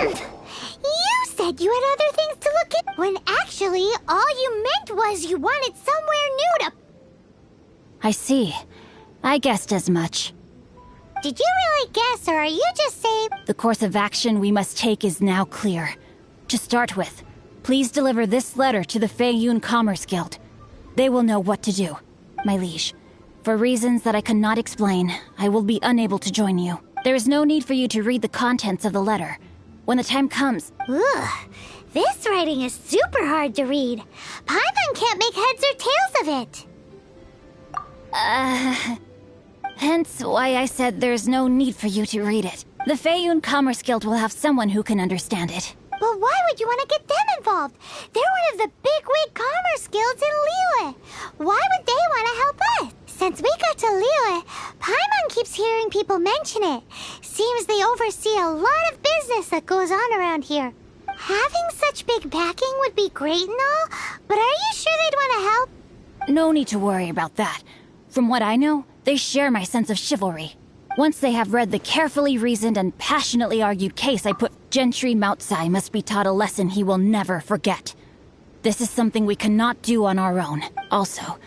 You said you had other things to look at, when actually all you meant was you wanted somewhere new to... I see. I guessed as much. Did you really guess, or are you just saying... The course of action we must take is now clear. To start with, please deliver this letter to the Feiyun Commerce Guild. They will know what to do. My liege, for reasons that I cannot explain, I will be unable to join you. There is no need for you to read the contents of the letter. When the time comes... Ugh, this writing is super hard to read. Paimon can't make heads or tails of it. Hence why I said there's no need for you to read it. The Feiyun Commerce Guild will have someone who can understand it. But why would you want to get them involved? They're one of the bigwig commerce guilds in Liyue. Why would they want to help us? Since we got to Liyue, Paimon keeps hearing people mention it. Seems they oversee a lot of business that goes on around here. Having such big backing would be great and all, but are you sure they'd want to help? No need to worry about that. From what I know, they share my sense of chivalry. Once they have read the carefully reasoned and passionately argued case I put, Gentry Moutsai must be taught a lesson he will never forget. This is something we cannot do on our own. Also,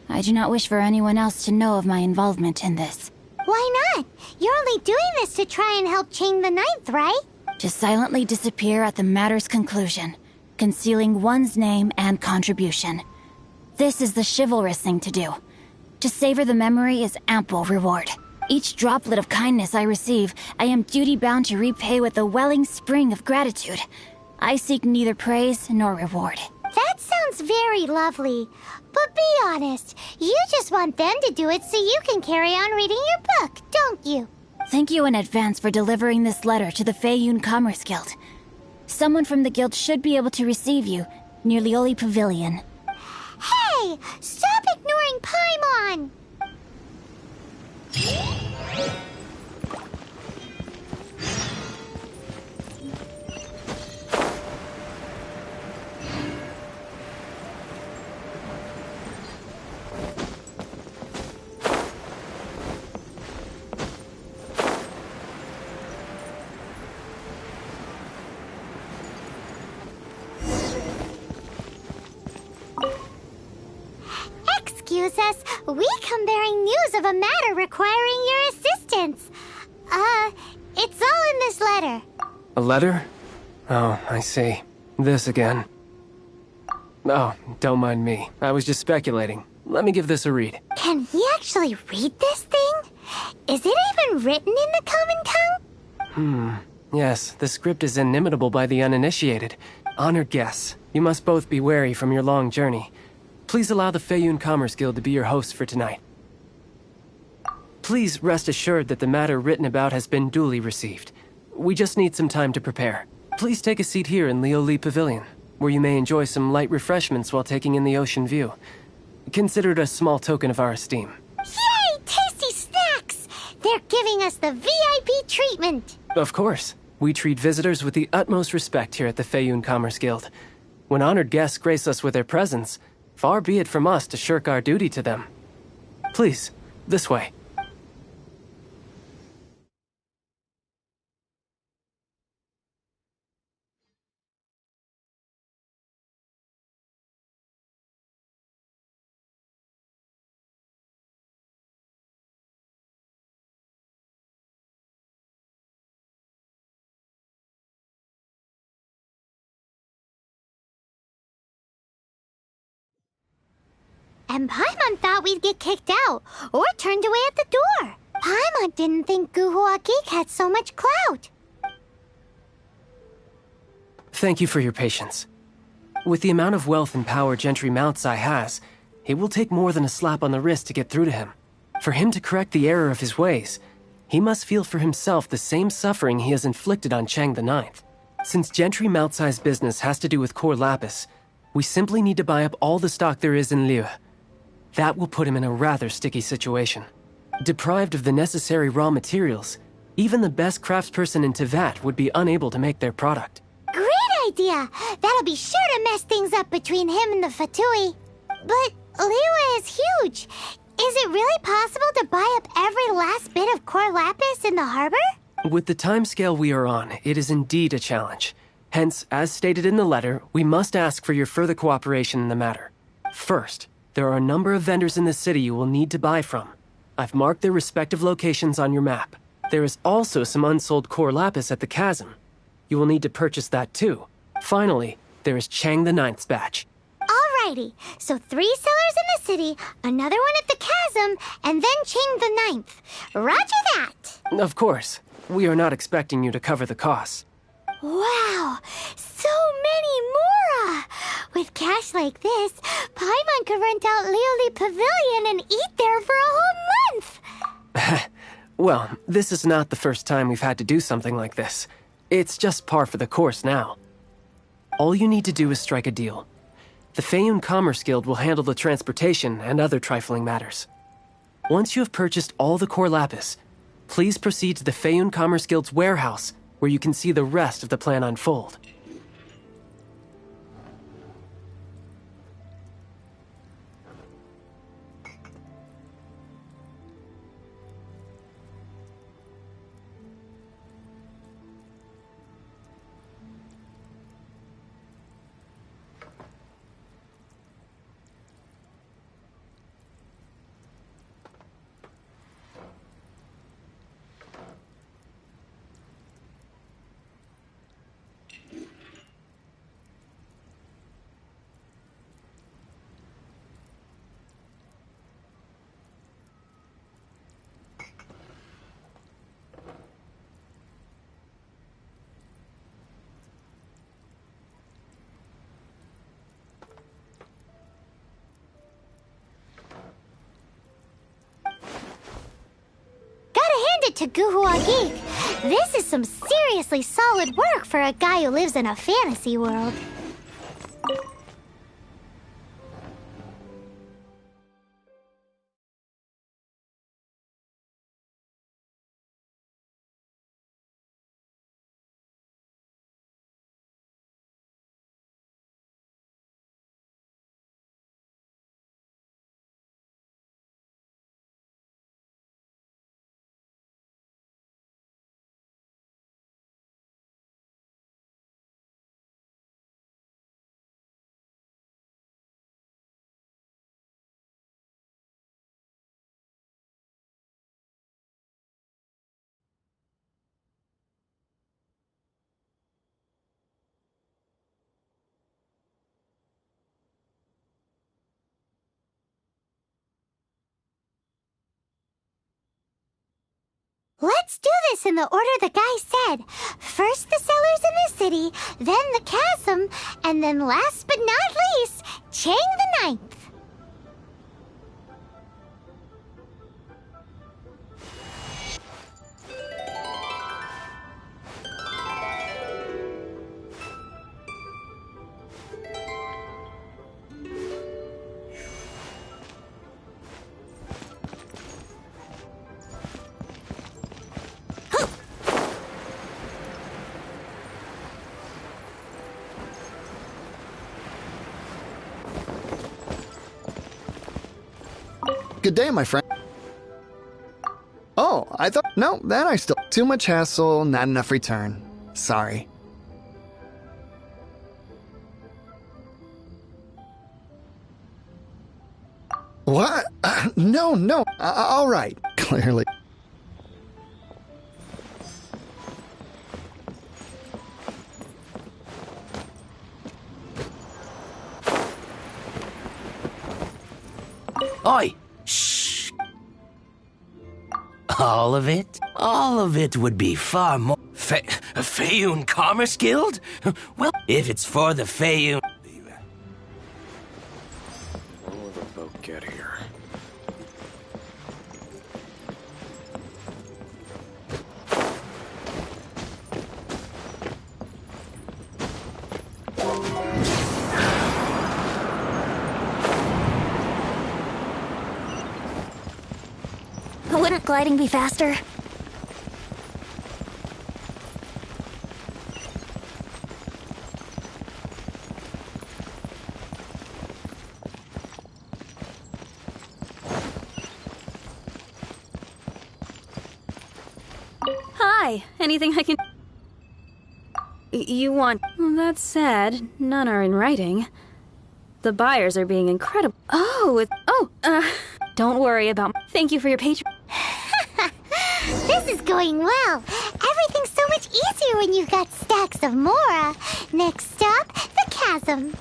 I do not wish for anyone else to know of my involvement in this. Why not? You're only doing this to try and help Chang the Ninth, right? To silently disappear at the matter's conclusion, concealing one's name and contribution. This is the chivalrous thing to do. To savor the memory is ample reward. Each droplet of kindness I receive, I am duty-bound to repay with a welling spring of gratitude. I seek neither praise nor reward. That sounds very lovely. But be honest, you just want them to do it so you can carry on reading your book, don't you? Thank you in advance for delivering this letter to the Feiyun Commerce Guild. Someone from the guild should be able to receive you near Lioli Pavilion. Hey! Stop ignoring Paimon! Excuse us, we come bearing news of a matter requiring your assistance. It's all in this letter. A letter? Oh, I see. This again. Oh, don't mind me. I was just speculating. Let me give this a read. Can he actually read this thing? Is it even written in the common tongue? Yes, the script is inimitable by the uninitiated. Honored guests, you must both be wary from your long journey. Please allow the Feiyun Commerce Guild to be your host for tonight. Please rest assured that the matter written about has been duly received. We just need some time to prepare. Please take a seat here in Lioli Pavilion, where you may enjoy some light refreshments while taking in the ocean view. Consider it a small token of our esteem. Yay! Tasty snacks! They're giving us the VIP treatment! Of course. We treat visitors with the utmost respect here at the Feiyun Commerce Guild. When honored guests grace us with their presence, far be it from us to shirk our duty to them. Please, this way. And Paimon thought we'd get kicked out, or turned away at the door. Paimon didn't think Guhua Geek had so much clout. Thank you for your patience. With the amount of wealth and power Gentry Moutsai has, it will take more than a slap on the wrist to get through to him. For him to correct the error of his ways, he must feel for himself the same suffering he has inflicted on Chang the Ninth. Since Gentry Moutsai's business has to do with core lapis, we simply need to buy up all the stock there is in Liyue. That will put him in a rather sticky situation. Deprived of the necessary raw materials, even the best craftsperson in Teyvat would be unable to make their product. Great idea! That'll be sure to mess things up between him and the Fatui. But Liyue is huge. Is it really possible to buy up every last bit of core lapis in the harbor? With the timescale we are on, it is indeed a challenge. Hence, as stated in the letter, we must ask for your further cooperation in the matter. First, there are a number of vendors in the city you will need to buy from. I've marked their respective locations on your map. There is also some unsold core lapis at the chasm. You will need to purchase that too. Finally, there is Chang the Ninth's batch. Alrighty, so 3 sellers in the city, another one at the chasm, and then Ching the Ninth. Roger that! Of course, we are not expecting you to cover the costs. Wow, so many more! With cash like this, Paimon could rent out Lioli Pavilion and eat there for a whole month! Well, this is not the first time we've had to do something like this. It's just par for the course now. All you need to do is strike a deal. The Feiyun Commerce Guild will handle the transportation and other trifling matters. Once you have purchased all the core lapis, please proceed to the Feiyun Commerce Guild's warehouse, where you can see the rest of the plan unfold. To Guhua Geek. This is some seriously solid work for a guy who lives in a fantasy world. Let's do this in the order the guy said. First the sellers in the city, then the chasm, and then last but not least, Chang the Ninth. Good day, my friend. Oh, I thought... No, that I still... Too much hassle, not enough return. Sorry. What? No. All right. Clearly. Oi! Shh! All of it? All of it would be far more... Feiyun Commerce Guild? Well, if it's for the Feiyun... When will the boat get here? Wouldn't gliding be faster? Hi. Hi, anything I can... You want... Well, that's sad. None are in writing. The buyers are being incredible. Don't worry about... Thank you for your patron... This is going well. Everything's so much easier when you've got stacks of Mora. Next up, the chasm.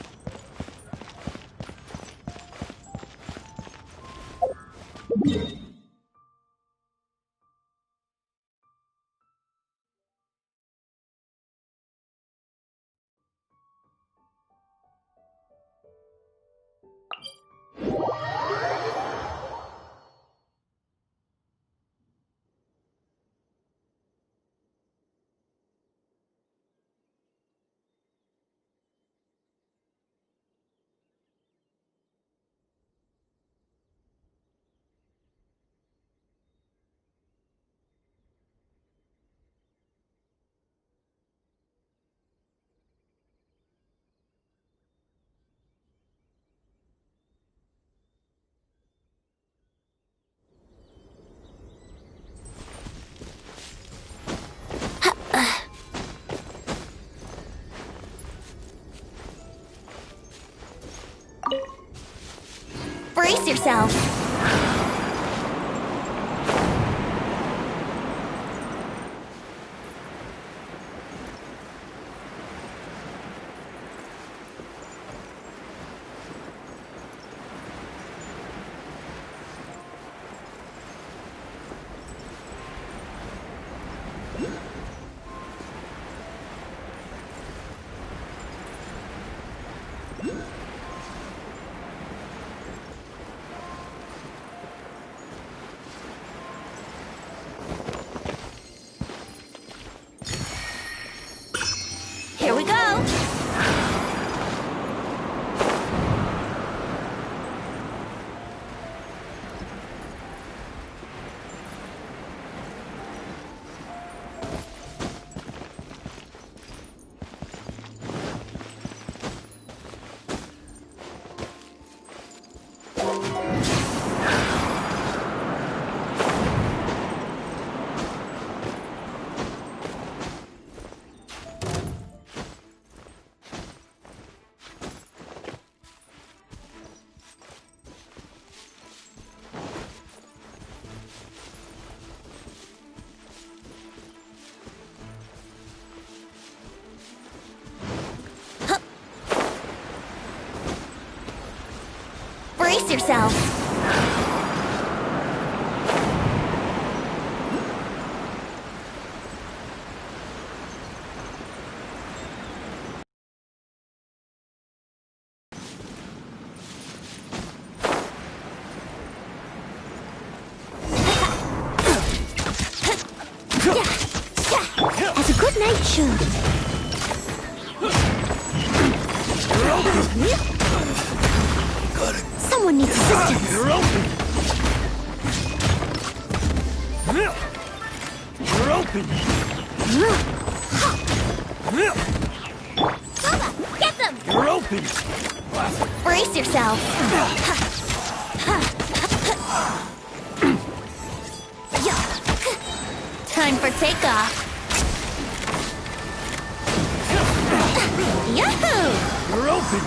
Brace yourself. Here we go. Brace yourself. As a good night should. Someone needs assistance. You're open. You're open. Baba, get them! You're open. Brace yourself. Time for takeoff. Yahoo! You're open.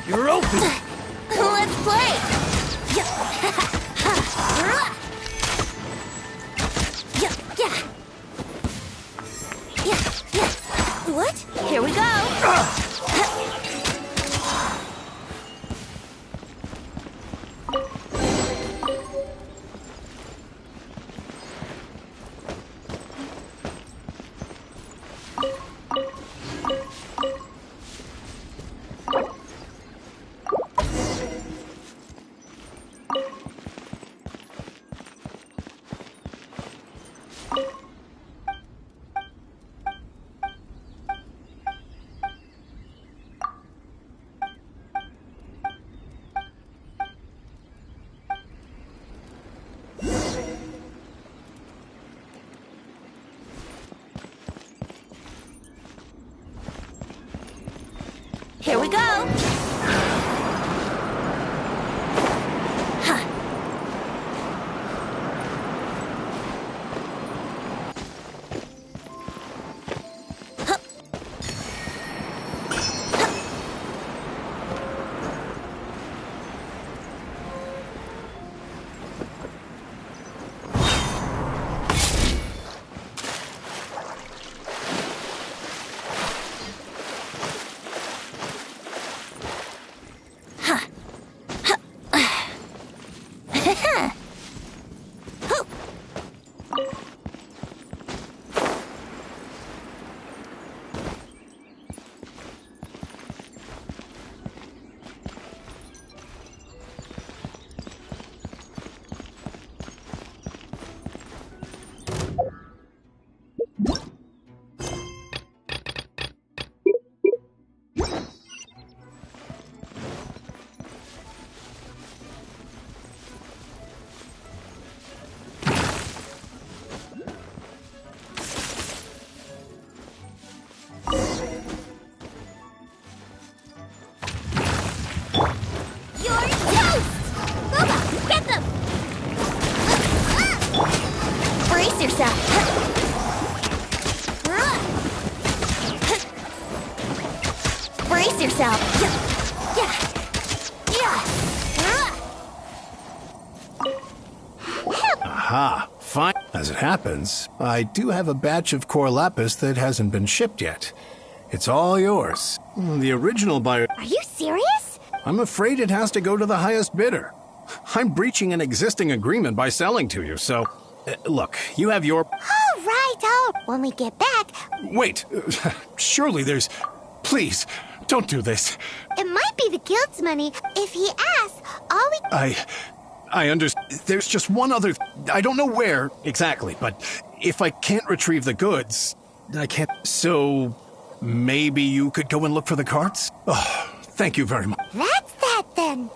You're open. Let's play. What? Here we go. Here we go. yourself. Aha, fine. As it happens, I do have a batch of core lapis that hasn't been shipped yet. It's all yours. The original buyer... Are you serious? I'm afraid it has to go to the highest bidder. I'm breaching an existing agreement by selling to you, so... look, you have your... All right. When we get back... Wait, surely there's... Please, don't do this. It might be the guild's money. If he asks, all we... I understand. There's just one other... I don't know where exactly, but if I can't retrieve the goods, I can't... So... maybe you could go and look for the carts? Oh, thank you very much. That's that, then.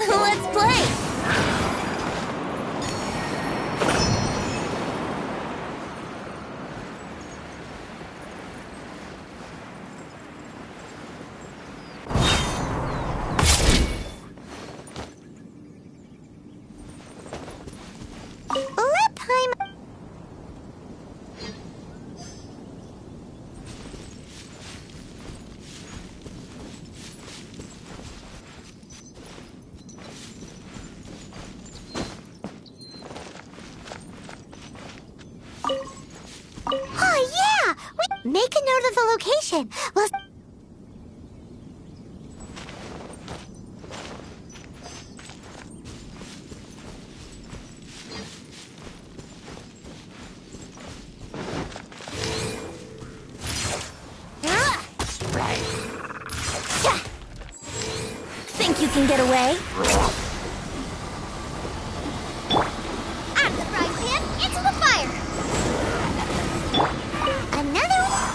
Let's play! Let Paimon... Oh, yeah! Make a note of the location. We'll... Think you can get away? Out of the frying pan, into the fire! Another one?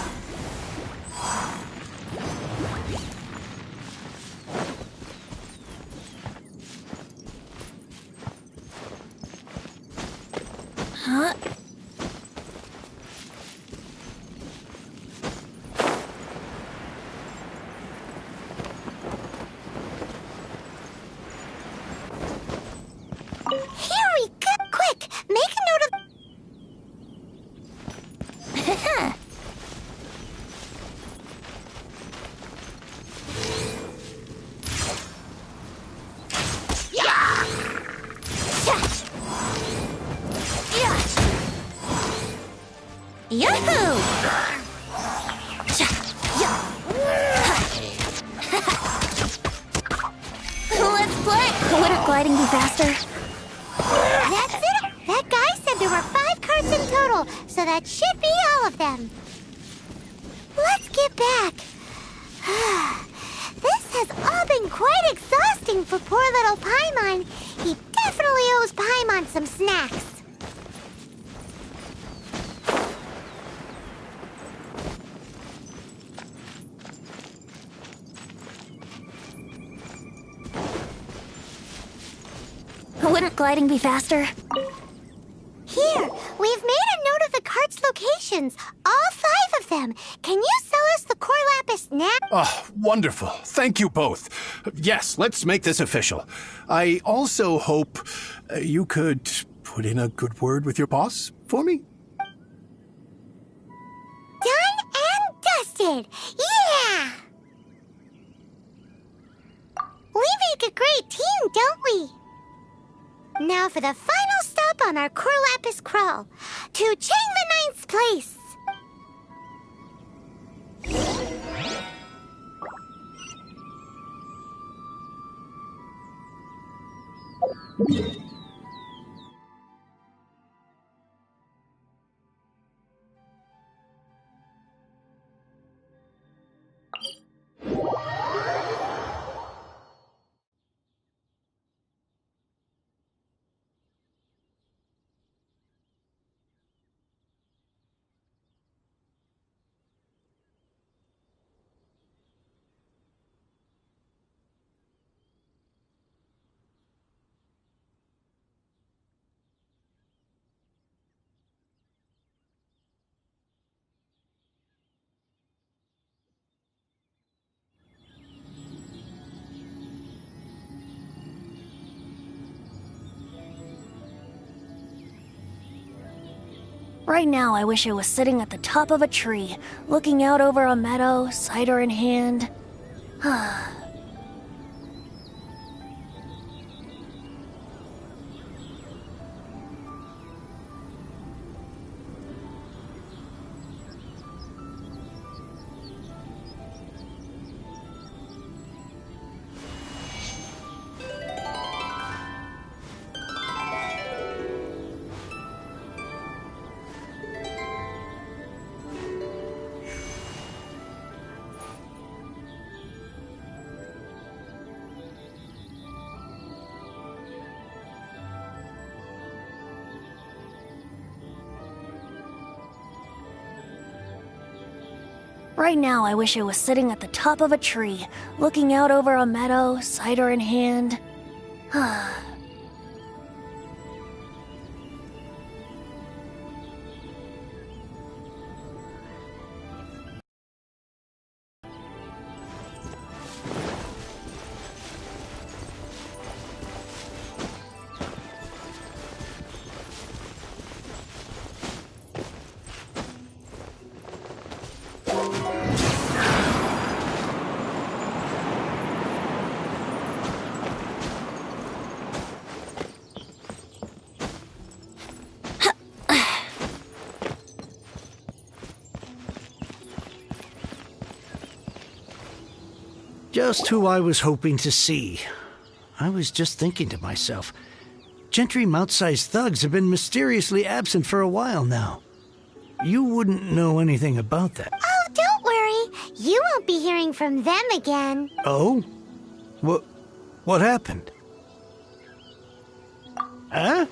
Huh? Here we go! Quick, make a note of... Yahoo! Let's play! Wouldn't gliding be faster? That's it! That guy said there were 5 carts in total, so that should be all of them. Let's get back. This has all been quite exhausting for poor little Paimon. He definitely owes Paimon some snacks. Wouldn't gliding be faster? Here, we've made a note of the cart's locations. All 5 of them. Can you sell us the core lapis now? Oh, wonderful. Thank you both. Yes, let's make this official. I also hope you could put in a good word with your boss for me. Done and dusted. Yeah! We make a great team, don't we? Now for the final stop on our core lapis crawl. To Chang the Ninth's place. Right now, I wish I was sitting at the top of a tree, looking out over a meadow, cider in hand. Right now, I wish I was sitting at the top of a tree, looking out over a meadow, cider in hand. Just who I was hoping to see. I was just thinking to myself, Gentry Mount-sized thugs have been mysteriously absent for a while now. You wouldn't know anything about that. Oh, don't worry. You won't be hearing from them again. Oh? What happened? Huh?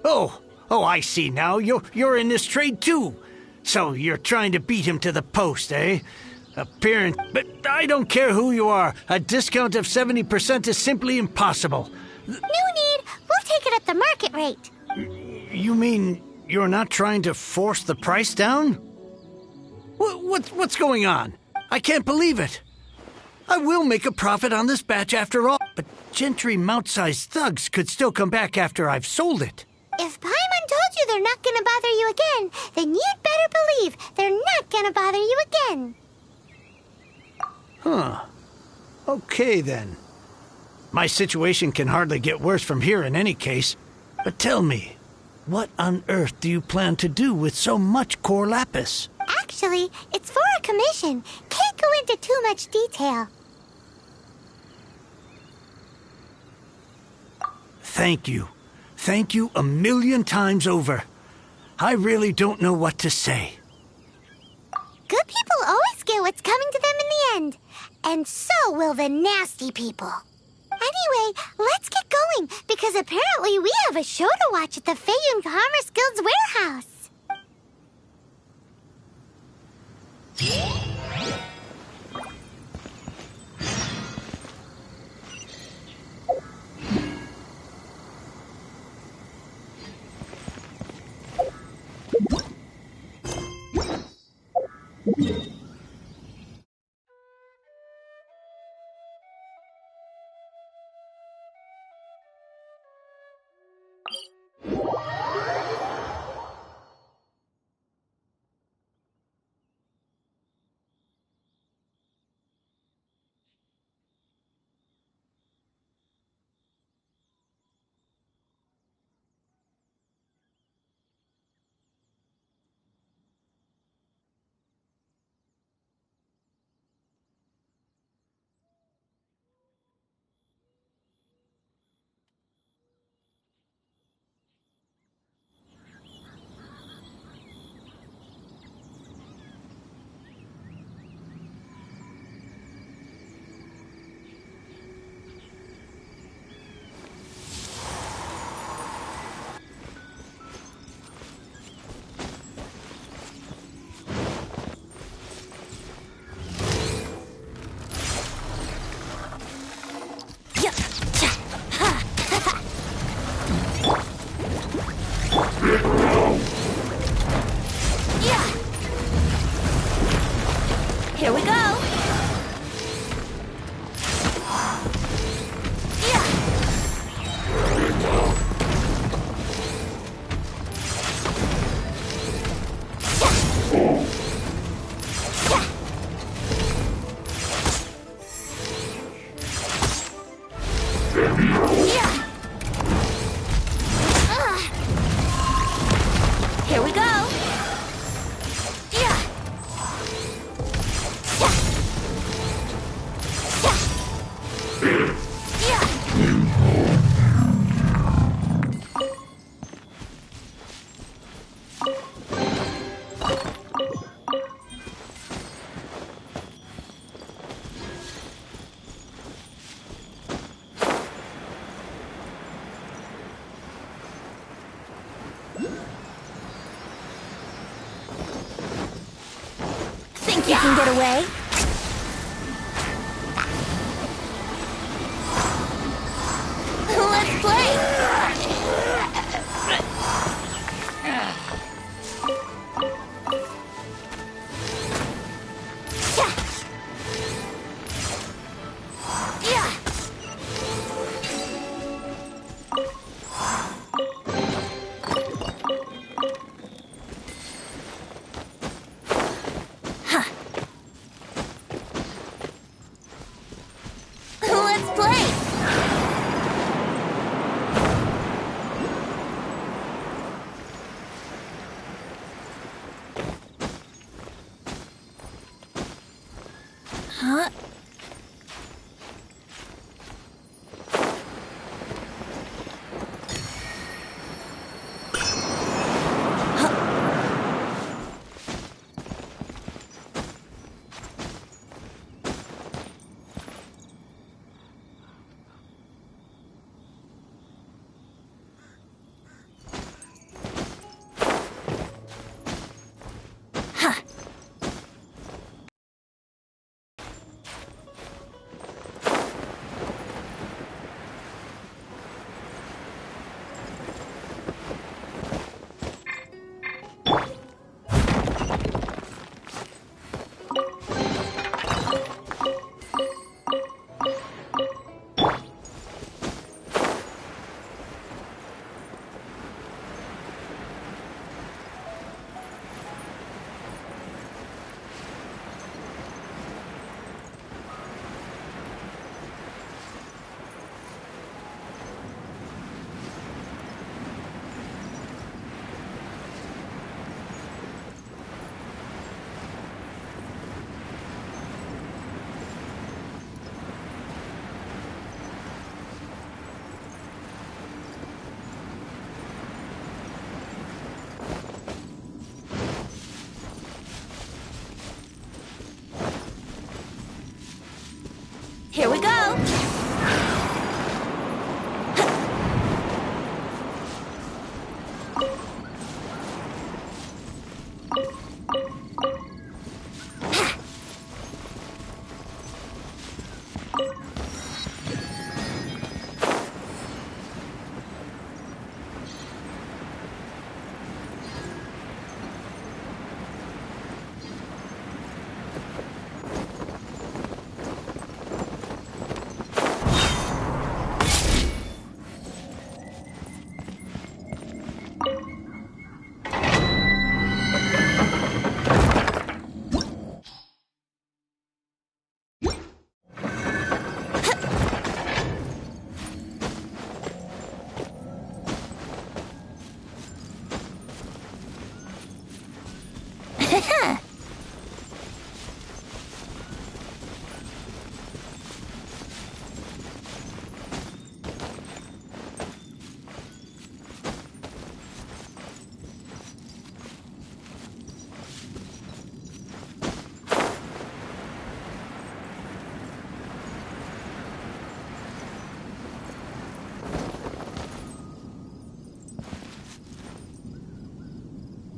Oh, I see now. You're in this trade too. So you're trying to beat him to the post, eh? Appearance, but I don't care who you are. A discount of 70% is simply impossible. No need. We'll take it at the market rate. You mean you're not trying to force the price down? What's going on? I can't believe it. I will make a profit on this batch after all, but Gentry Mount-sized thugs could still come back after I've sold it. If Paimon told you they're not gonna bother you again, then you'd better believe they're not gonna bother you again. Huh. Okay, then. My situation can hardly get worse from here in any case. But tell me, what on earth do you plan to do with so much core lapis? Actually, it's for a commission. Can't go into too much detail. Thank you. Thank you 1,000,000 times over. I really don't know what to say. Good people always get what's coming to them in the end. And so will the nasty people. Anyway, let's get going, because apparently we have a show to watch at the Feiyun Commerce Guild's warehouse. Here we go! think you can get away? Let's play! Let's play! Huh? Here we go!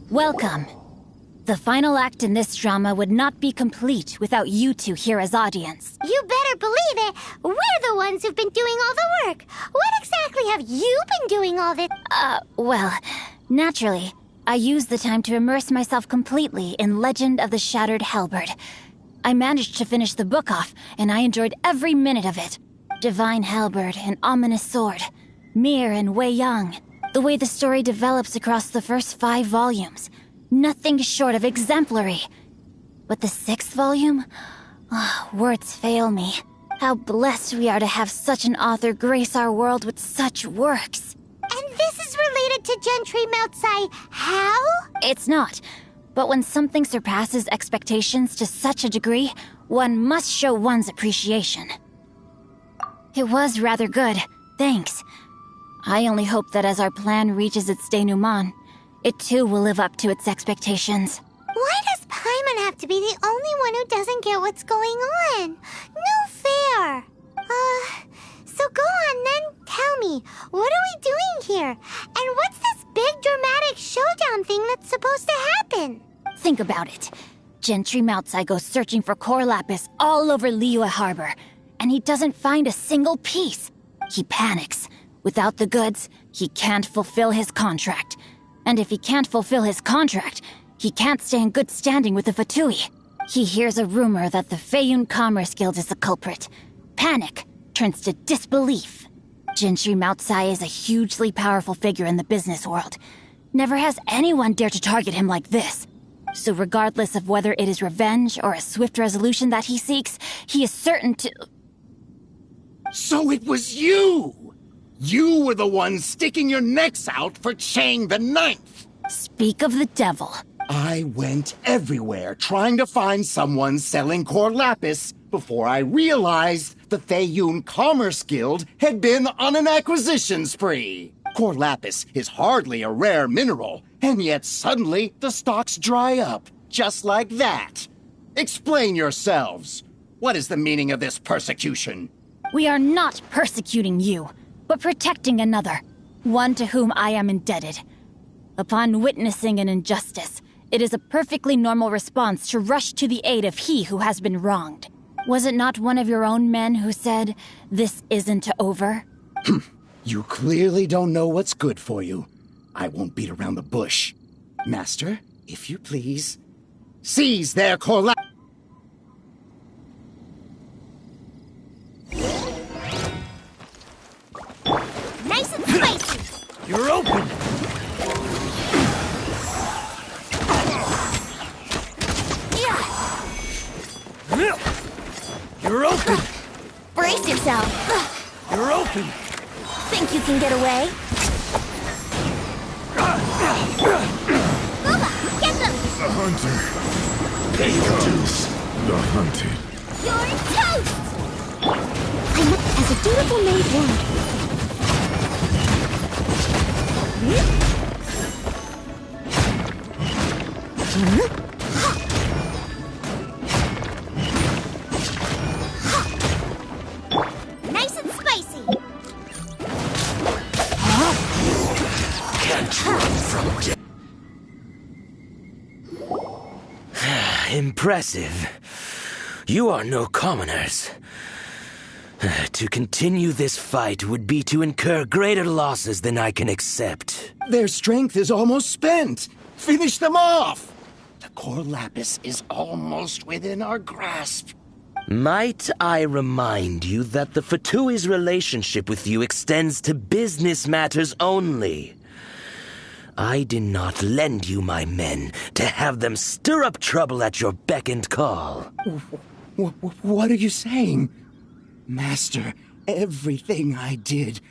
Welcome. The final act in this drama would not be complete without you two here as audience. You better believe it. We're the ones who've been doing all the work. What exactly have you been doing all this? Well, naturally, I used the time to immerse myself completely in Legend of the Shattered Halberd. I managed to finish the book off, and I enjoyed every minute of it. Divine Halberd, an ominous sword. Mir and Wei Yang. The way the story develops across the first 5 volumes. Nothing short of exemplary. But the 6th volume? Words fail me. How blessed we are to have such an author grace our world with such works. And this is related to Gentry Moutsai how? It's not. But when something surpasses expectations to such a degree, one must show one's appreciation. It was rather good, thanks. I only hope that as our plan reaches its denouement, it too will live up to its expectations. Why does Paimon have to be the only one who doesn't get what's going on? No fair. So go on then, tell me, what are we doing here? And what's this big dramatic showdown thing that's supposed to happen? Think about it. Gentry Moutsai goes searching for core lapis all over Liyue Harbor, and he doesn't find a single piece. He panics. Without the goods, he can't fulfill his contract. And if he can't fulfill his contract, he can't stay in good standing with the Fatui. He hears a rumor that the Feiyun Commerce Guild is the culprit. Panic turns to disbelief. Gentry Moutsai is a hugely powerful figure in the business world. Never has anyone dared to target him like this. So regardless of whether it is revenge or a swift resolution that he seeks, he is certain to... So it was you! You were the one sticking your necks out for Chang the Ninth! Speak of the devil. I went everywhere trying to find someone selling core lapis before I realized the Feiyun Commerce Guild had been on an acquisition spree. Core lapis is hardly a rare mineral, and yet suddenly the stocks dry up, just like that. Explain yourselves. What is the meaning of this persecution? We are not persecuting you, but protecting another, one to whom I am indebted. Upon witnessing an injustice, it is a perfectly normal response to rush to the aid of he who has been wronged. Was it not one of your own men who said, "This isn't over"? You clearly don't know what's good for you. I won't beat around the bush. Master, if you please, seize their core lapis. Nice and spicy! You're open! You're open! Brace yourself! You're open! Think you can get away? Booba, get them! The hunter. They comes the hunted. You're toast! I must, as a dutiful maid would. Nice and spicy! Can't run from death. Impressive. You are no commoners. To continue this fight would be to incur greater losses than I can accept. Their strength is almost spent. Finish them off! The core lapis is almost within our grasp. Might I remind you that the Fatui's relationship with you extends to business matters only? I did not lend you my men to have them stir up trouble at your beck and call. What are you saying? Master, everything I did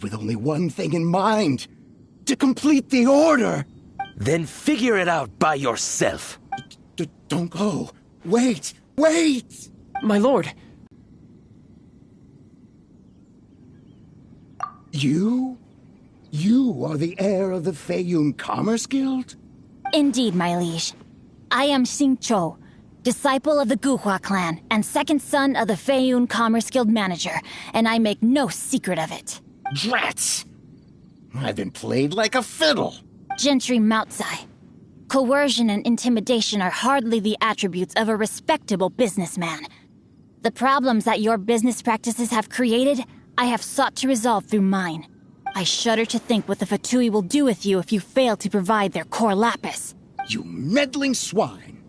with only one thing in mind. To complete the order. Then figure it out by yourself. Don't go. Wait! Wait! My lord. You? You are the heir of the Feiyun Commerce Guild? Indeed, my liege. I am Xingqiu, disciple of the Guhua clan and second son of the Feiyun Commerce Guild manager, and I make no secret of it. Drats! I've been played like a fiddle. Gentry Moutsai. Coercion and intimidation are hardly the attributes of a respectable businessman. The problems that your business practices have created, I have sought to resolve through mine. I shudder to think what the Fatui will do with you if you fail to provide their core lapis. You meddling swine.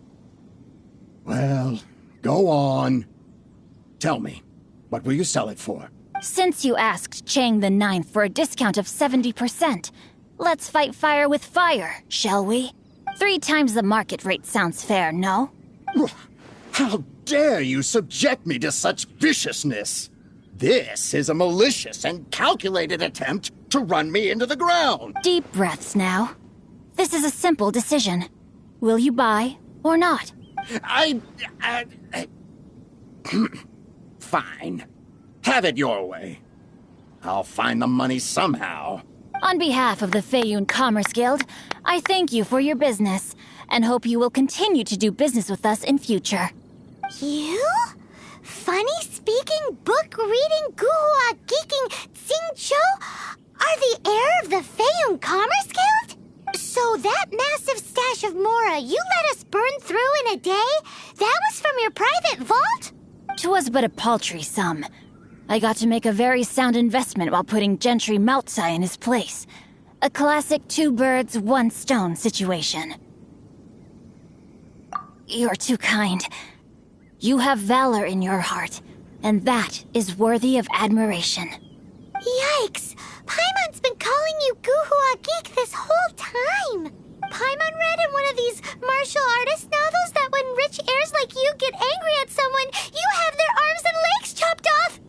Well, go on. Tell me, what will you sell it for? Since you asked Chang the Ninth for a discount of 70%, let's fight fire with fire, shall we? 3 times the market rate sounds fair, no? How dare you subject me to such viciousness? This is a malicious and calculated attempt to run me into the ground. Deep breaths now. This is a simple decision. Will you buy or not? Fine. Have it your way. I'll find the money somehow. On behalf of the Feiyun Commerce Guild, I thank you for your business, and hope you will continue to do business with us in future. You? Funny-speaking, book-reading, guhua-geeking Xingqiu are the heir of the Feiyun Commerce Guild? So that massive stash of Mora you let us burn through in a day? That was from your private vault? 'Twas but a paltry sum. I got to make a very sound investment while putting Gentry Moutsai in his place. A classic 2 birds, 1 stone situation. You're too kind. You have valor in your heart, and that is worthy of admiration. Yikes! Paimon's been calling you Guhua Geek this whole time! Paimon read in one of these martial artist novels that when rich heirs like you get angry at someone, you have their arms and legs chopped off!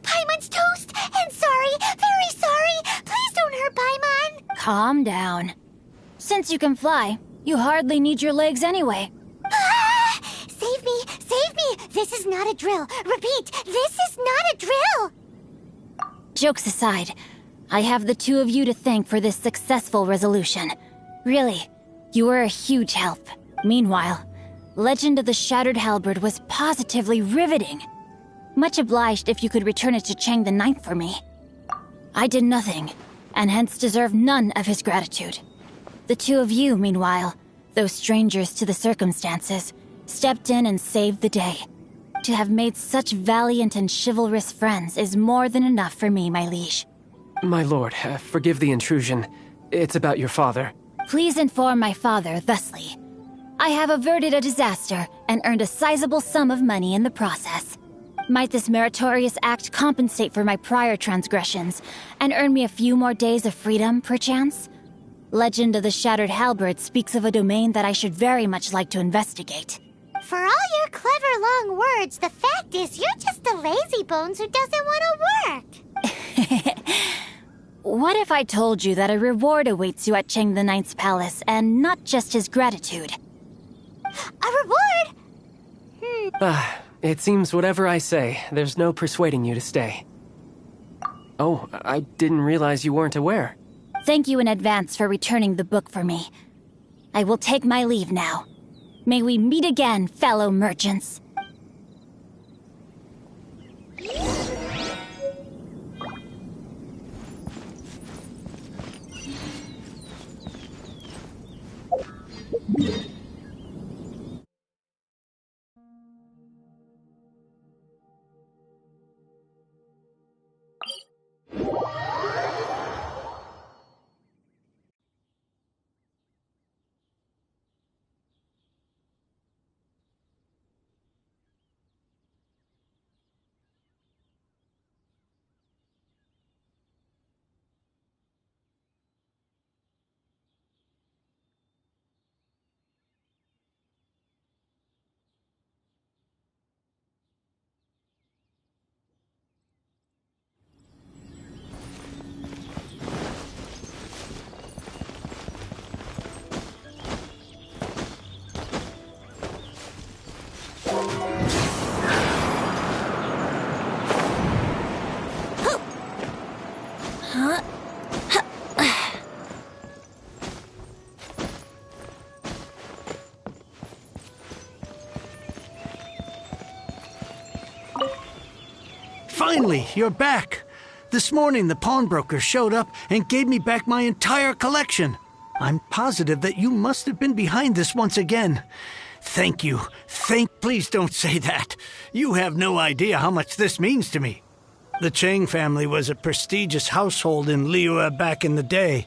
Paimon's toast! And sorry, very sorry! Please don't hurt Paimon! Calm down. Since you can fly, you hardly need your legs anyway. Save me! Save me! This is not a drill! Repeat, this is not a drill! Jokes aside, I have the 2 of you to thank for this successful resolution. Really, you were a huge help. Meanwhile, Legend of the Shattered Halberd was positively riveting. Much obliged if you could return it to Chang the Ninth for me. I did nothing, and hence deserve none of his gratitude. The 2 of you, meanwhile, though strangers to the circumstances, stepped in and saved the day. To have made such valiant and chivalrous friends is more than enough for me, my liege. My lord, forgive the intrusion. It's about your father. Please inform my father thusly. I have averted a disaster and earned a sizable sum of money in the process. Might this meritorious act compensate for my prior transgressions and earn me a few more days of freedom, perchance? Legend of the Shattered Halberd speaks of a domain that I should very much like to investigate. For all your clever long words, the fact is you're just a lazy bones who doesn't want to work. What if I told you that a reward awaits you at Chang the Ninth's palace, and not just his gratitude? A reward? It seems whatever I say, there's no persuading you to stay. Oh, I didn't realize you weren't aware. Thank you in advance for returning the book for me. I will take my leave now. May we meet again, fellow merchants. Finally, you're back. This morning, the pawnbroker showed up and gave me back my entire collection. I'm positive that you must have been behind this once again. Thank you. Please don't say that. You have no idea how much this means to me. The Chang family was a prestigious household in Liyue back in the day.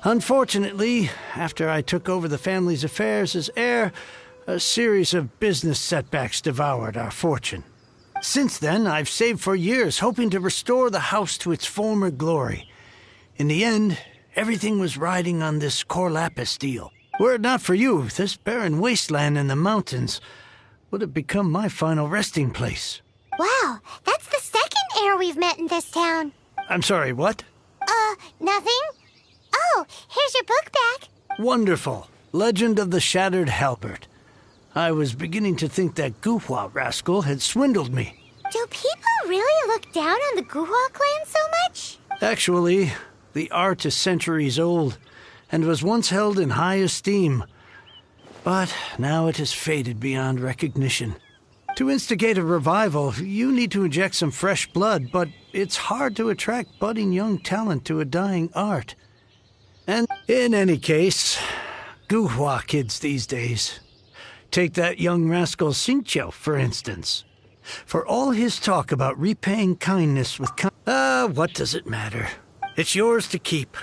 Unfortunately, after I took over the family's affairs as heir, a series of business setbacks devoured our fortune. Since then, I've saved for years, hoping to restore the house to its former glory. In the end, everything was riding on this core lapis deal. Were it not for you, this barren wasteland in the mountains would have become my final resting place. Wow, that's the second heir we've met in this town. I'm sorry, what? Nothing? Oh, here's your book back. Wonderful. Legend of the Shattered Halberd. I was beginning to think that Guhua rascal had swindled me. Do people really look down on the Guhua clan so much? Actually, the art is centuries old and was once held in high esteem. But now it has faded beyond recognition. To instigate a revival, you need to inject some fresh blood, but it's hard to attract budding young talent to a dying art. And in any case, Guhua kids these days. Take that young rascal Xingqiu, for instance. For all his talk about repaying kindness with what does it matter? It's yours to keep.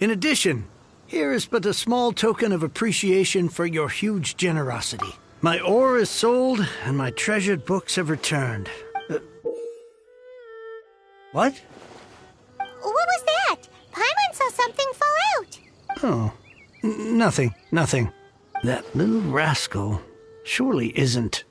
In addition, here is but a small token of appreciation for your huge generosity. My ore is sold, and my treasured books have returned. What? What was that? Paimon saw something fall out. Oh, nothing. That little rascal surely isn't.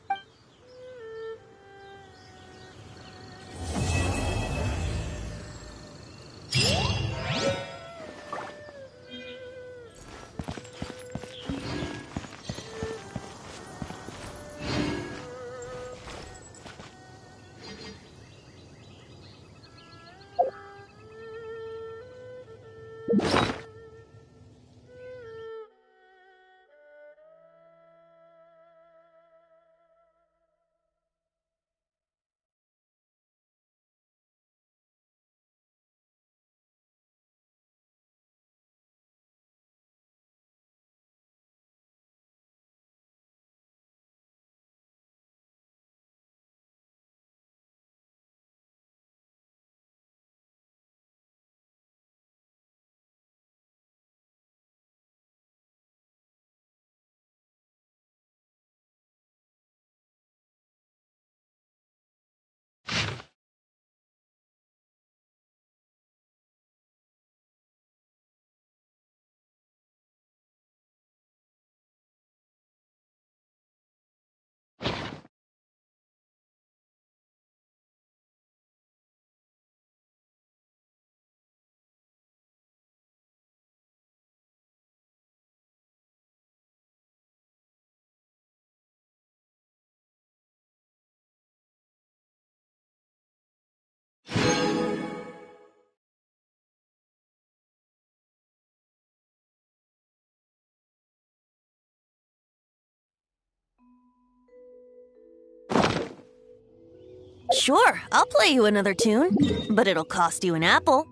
Sure, I'll play you another tune, but it'll cost you an apple.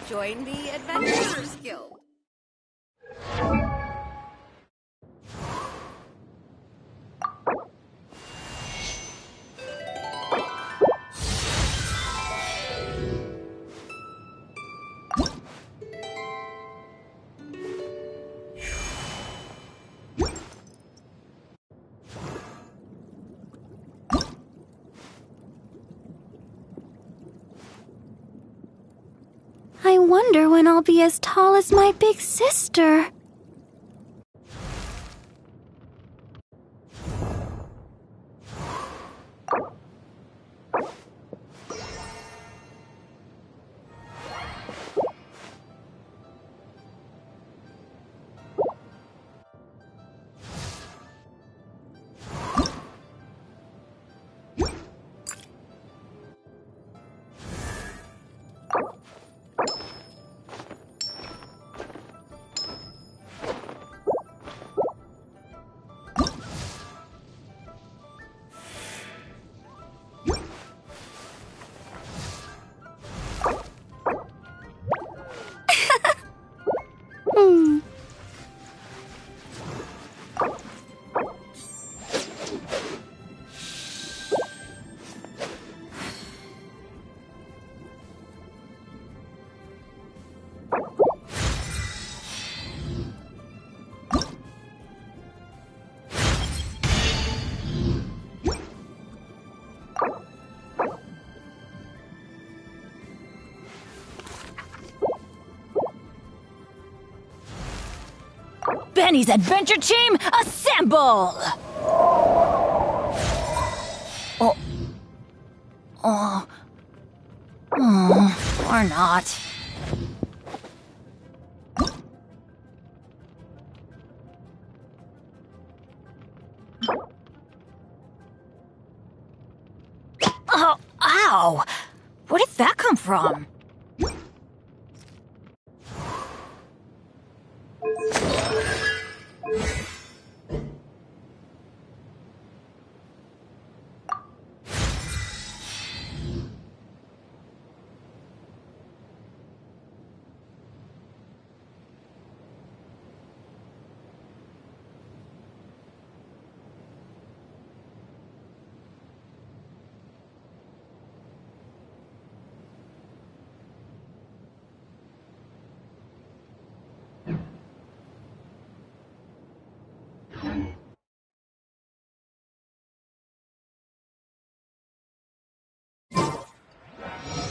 Join the Adventurers Guild. I wonder when I'll be as tall as my big sister. Benny's adventure team, assemble! Or not. Oh, ow! Where did that come from?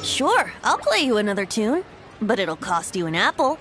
Sure, I'll play you another tune, but it'll cost you an apple.